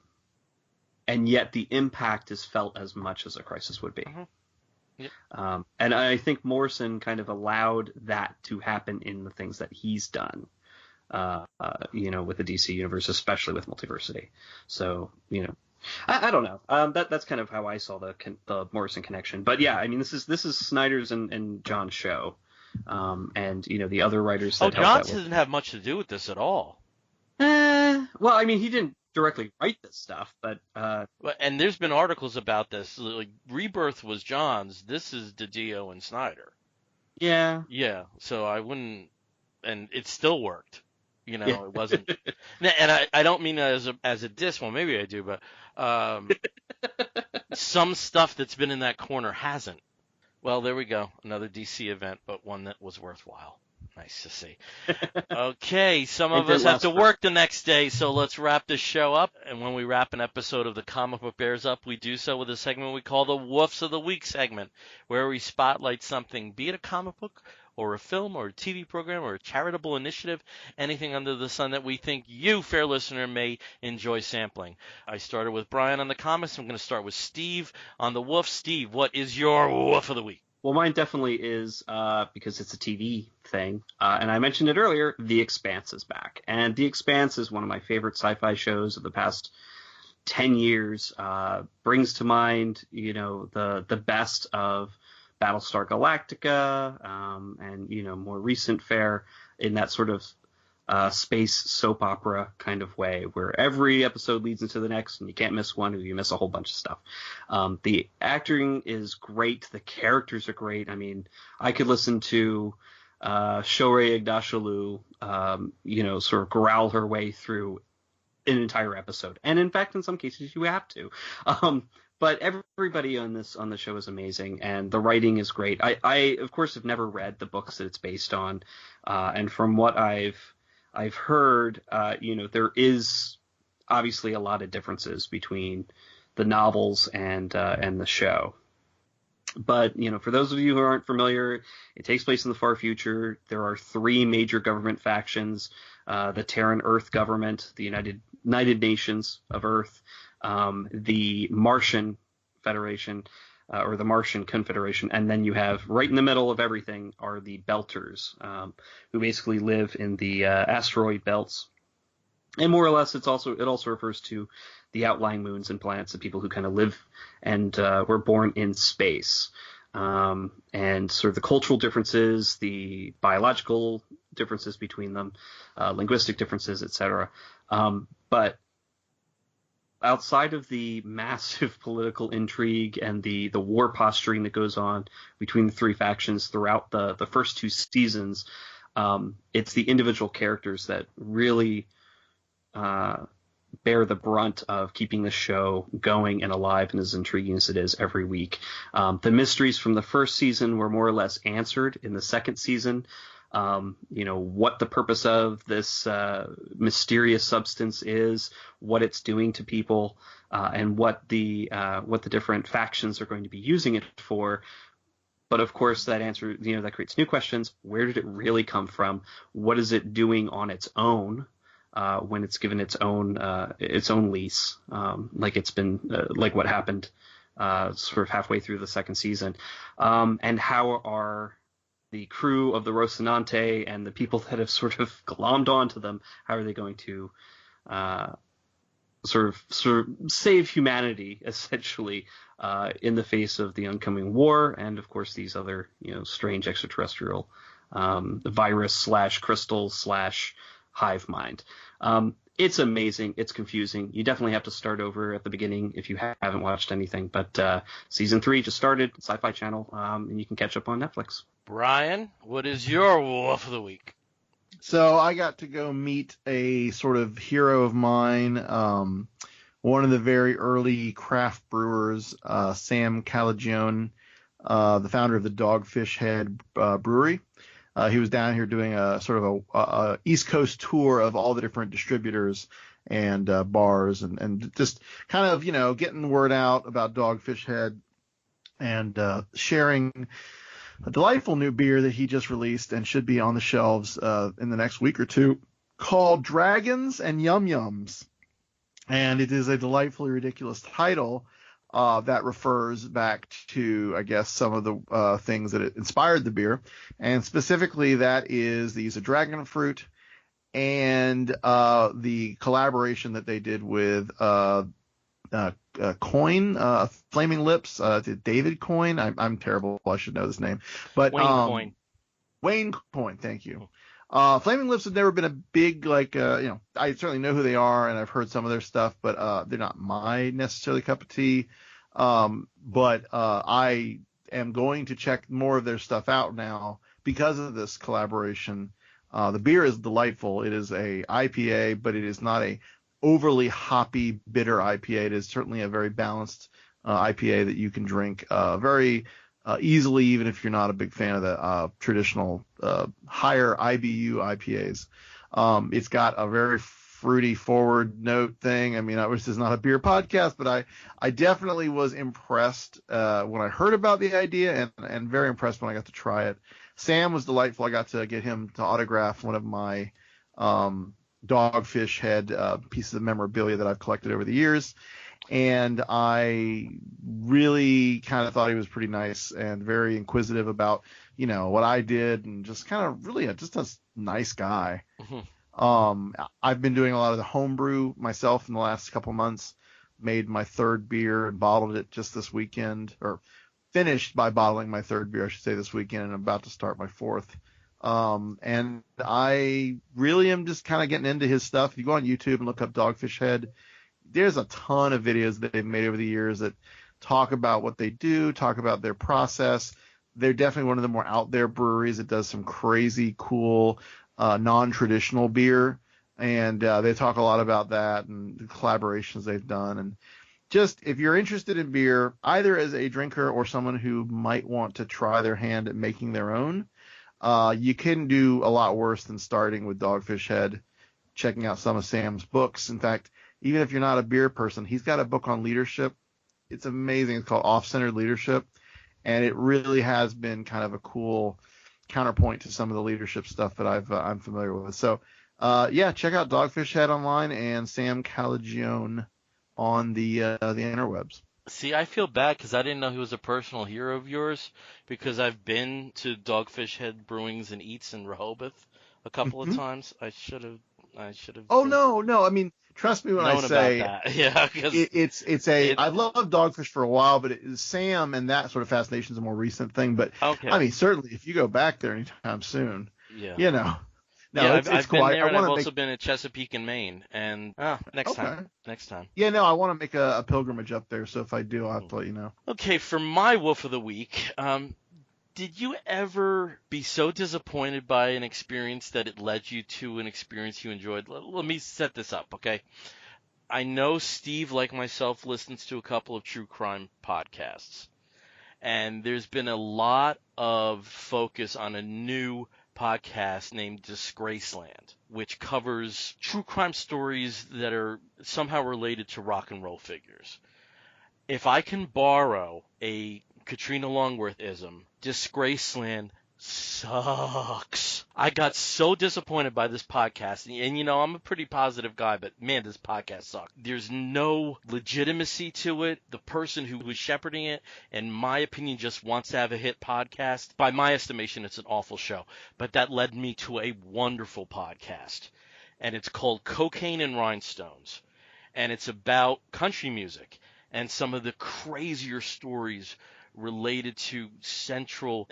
And yet the impact is felt as much as a Crisis would be.
Mm-hmm. Yep.
And I think Morrison kind of allowed that to happen in the things that he's done, with the DC universe, especially with Multiversity. So, I don't know. That's kind of how I saw the Morrison connection. But yeah, I mean, this is Snyder's and John's show, and the other writers that helped
John
that with.
doesn't have much to do with this at all.
Well, I mean, he didn't directly write this stuff, but
and there's been articles about this. Like, Rebirth was John's. This is DiDio and Snyder.
Yeah.
Yeah. So I wouldn't, and it still worked. It wasn't, and I don't mean that as a diss. Well, maybe I do, but some stuff that's been in that corner hasn't. Well, there we go. Another DC event, but one that was worthwhile. Nice to see. Okay, some of us have to work the next day, so let's wrap this show up. And when we wrap an episode of the Comic Book Bears up, we do so with a segment we call the Woofs of the Week segment, where we spotlight something, be it a comic book or a film or a TV program or a charitable initiative, anything under the sun that we think you, fair listener, may enjoy sampling. I started with Bryan on the comics. I'm going to start with Steve on the woof. Steve, what is your woof of the week?
Well, mine definitely is, because it's a TV thing, and I mentioned it earlier, The Expanse is back. And The Expanse is one of my favorite sci-fi shows of the past 10 years. Brings to mind, the best of Battlestar Galactica, and, more recent fare in that sort of space soap opera kind of way, where every episode leads into the next, and you can't miss one, or you miss a whole bunch of stuff. The acting is great. The characters are great. I mean, I could listen to Shohreh Aghdashloo, sort of growl her way through an entire episode, and in fact, in some cases, you have to. But everybody on the show is amazing, and the writing is great. I of course have never read the books that it's based on, and from what I've heard, there is obviously a lot of differences between the novels and the show. But, for those of you who aren't familiar, it takes place in the far future. There are 3 major government factions: the Terran Earth government, the United Nations of Earth, the Martian Federation, or the Martian Confederation, and then you have, right in the middle of everything, are the Belters, who basically live in the asteroid belts. And more or less, it also refers to the outlying moons and planets, the people who kind of live and were born in space. And sort of the cultural differences, the biological differences between them, linguistic differences, etc. But outside of the massive political intrigue and the war posturing that goes on between the 3 factions throughout the first 2 seasons, it's the individual characters that really bear the brunt of keeping the show going and alive and as intriguing as it is every week. The mysteries from the first season were more or less answered in the second season. What the purpose of this mysterious substance is, what it's doing to people, and what the different factions are going to be using it for. But of course, that answer, that creates new questions. Where did it really come from? What is it doing on its own? When it's given its own lease, like it's been like what happened sort of halfway through the second season, and how are the crew of the Rocinante and the people that have sort of glommed onto them, how are they going to sort of save humanity essentially in the face of the oncoming war, and of course these other strange extraterrestrial virus / crystal / hive mind. It's amazing. It's confusing. You definitely have to start over at the beginning if you haven't watched anything. But season 3 just started, Sci-Fi Channel, and you can catch up on Netflix.
Brian, what is your woof of the week?
So I got to go meet a sort of hero of mine, one of the very early craft brewers, Sam Calagione, the founder of the Dogfish Head Brewery. He was down here doing a sort of a East Coast tour of all the different distributors and bars, and just kind of getting the word out about Dogfish Head, and sharing a delightful new beer that he just released and should be on the shelves in the next week or two, called Dragons and Yum Yums. And it is a delightfully ridiculous title that refers back to, I guess, some of the things that inspired the beer. And specifically, that is the use of dragon fruit and the collaboration that they did with Coyne, Flaming Lips, David Coyne. I'm terrible. I should know this name. But
Wayne Coyne.
Wayne Coyne, thank you. Flaming Lips have never been a big, I certainly know who they are and I've heard some of their stuff, but they're not my necessarily cup of tea. But I am going to check more of their stuff out now because of this collaboration. The beer is delightful. It is a IPA, but it is not a overly hoppy, bitter IPA. It is certainly a very balanced IPA that you can drink very easily, even if you're not a big fan of the traditional higher IBU IPAs. It's got a very fruity forward note thing. I mean, this is not a beer podcast, but I definitely was impressed when I heard about the idea, and very impressed when I got to try it. Sam was delightful. I got to get him to autograph one of my Dogfish Head pieces of memorabilia that I've collected over the years. And I really kind of thought he was pretty nice and very inquisitive about, what I did, and just kind of really just a nice guy. Mm-hmm. I've been doing a lot of the homebrew myself in the last couple months, made my 3rd beer and bottled it just this weekend, or finished by bottling my 3rd beer, I should say, this weekend, and I'm about to start my 4th And I really am just kind of getting into his stuff. If you go on YouTube and look up Dogfish Head, there's a ton of videos that they've made over the years that talk about what they do, talk about their process. They're definitely one of the more out there breweries that does some crazy, cool, non-traditional beer. And they talk a lot about that and the collaborations they've done. And just if you're interested in beer, either as a drinker or someone who might want to try their hand at making their own, you can do a lot worse than starting with Dogfish Head, checking out some of Sam's books. In fact, even if you're not a beer person, he's got a book on leadership. It's amazing. It's called Off-Centered Leadership. And it really has been kind of a cool counterpoint to some of the leadership stuff that I'm familiar with. So, check out Dogfish Head online and Sam Calagione on the interwebs.
See, I feel bad because I didn't know he was a personal hero of yours, because I've been to Dogfish Head Brewings and Eats in Rehoboth a couple of times. I should have.
Oh, no. I mean, trust me when I say
about that. Yeah,
I've loved Dogfish for a while, but Sam and that sort of fascination is a more recent thing. But
okay.
I mean, certainly if you go back there anytime soon,
yeah.
No,
yeah,
it's
I've
cool.
been there, and I've also been at Chesapeake and Maine. And next time.
Yeah, no, I want to make a pilgrimage up there. So if I do, I'll have to let you know.
Okay, for my Wolf of the Week, did you ever be so disappointed by an experience that it led you to an experience you enjoyed? Let me set this up, okay? I know Steve, like myself, listens to a couple of true crime podcasts. And there's been a lot of focus on a new podcast named Disgraceland, which covers true crime stories that are somehow related to rock and roll figures. If I can borrow a Katrina Longworth-ism, Disgraceland sucks. I got so disappointed by this podcast, and I'm a pretty positive guy, but man, this podcast sucked. There's no legitimacy to it. The person who was shepherding it, in my opinion, just wants to have a hit podcast. By my estimation, it's an awful show, but that led me to a wonderful podcast, and it's called Cocaine and Rhinestones, and it's about country music and some of the crazier stories related to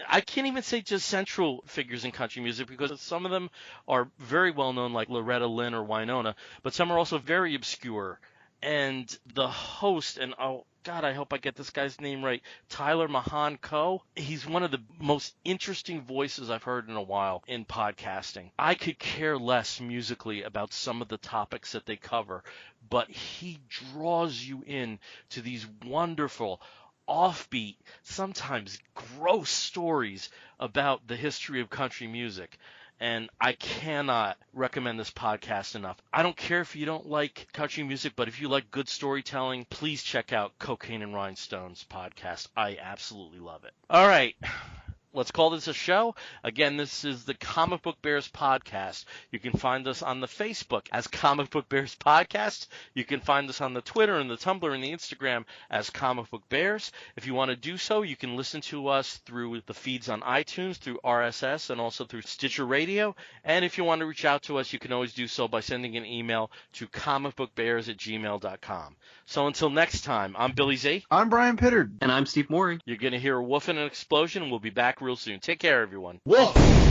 I can't even say just central figures in country music, because some of them are very well known, like Loretta Lynn or Winona, but some are also very obscure. And the host, and oh God, I hope I get this guy's name right, Tyler Mahan Coe, he's one of the most interesting voices I've heard in a while in podcasting. I could care less musically about some of the topics that they cover, but he draws you in to these wonderful, offbeat, sometimes gross stories about the history of country music. And I cannot recommend this podcast enough. I don't care if you don't like country music, but if you like good storytelling, please check out Cocaine and Rhinestones podcast. I absolutely love it. All right. Let's call this a show. Again, this is the Comic Book Bears podcast. You can find us on the Facebook as Comic Book Bears Podcast. You can find us on the Twitter and the Tumblr and the Instagram as Comic Book Bears. If you want to do so, you can listen to us through the feeds on iTunes, through RSS, and also through Stitcher Radio. And if you want to reach out to us, you can always do so by sending an email to comicbookbears@gmail.com. So until next time, I'm Billy Z.
I'm Brian Pittard.
And I'm Steve Morey.
You're going to hear a woof and an explosion, and we'll be back real soon. Take care, everyone.
Woof!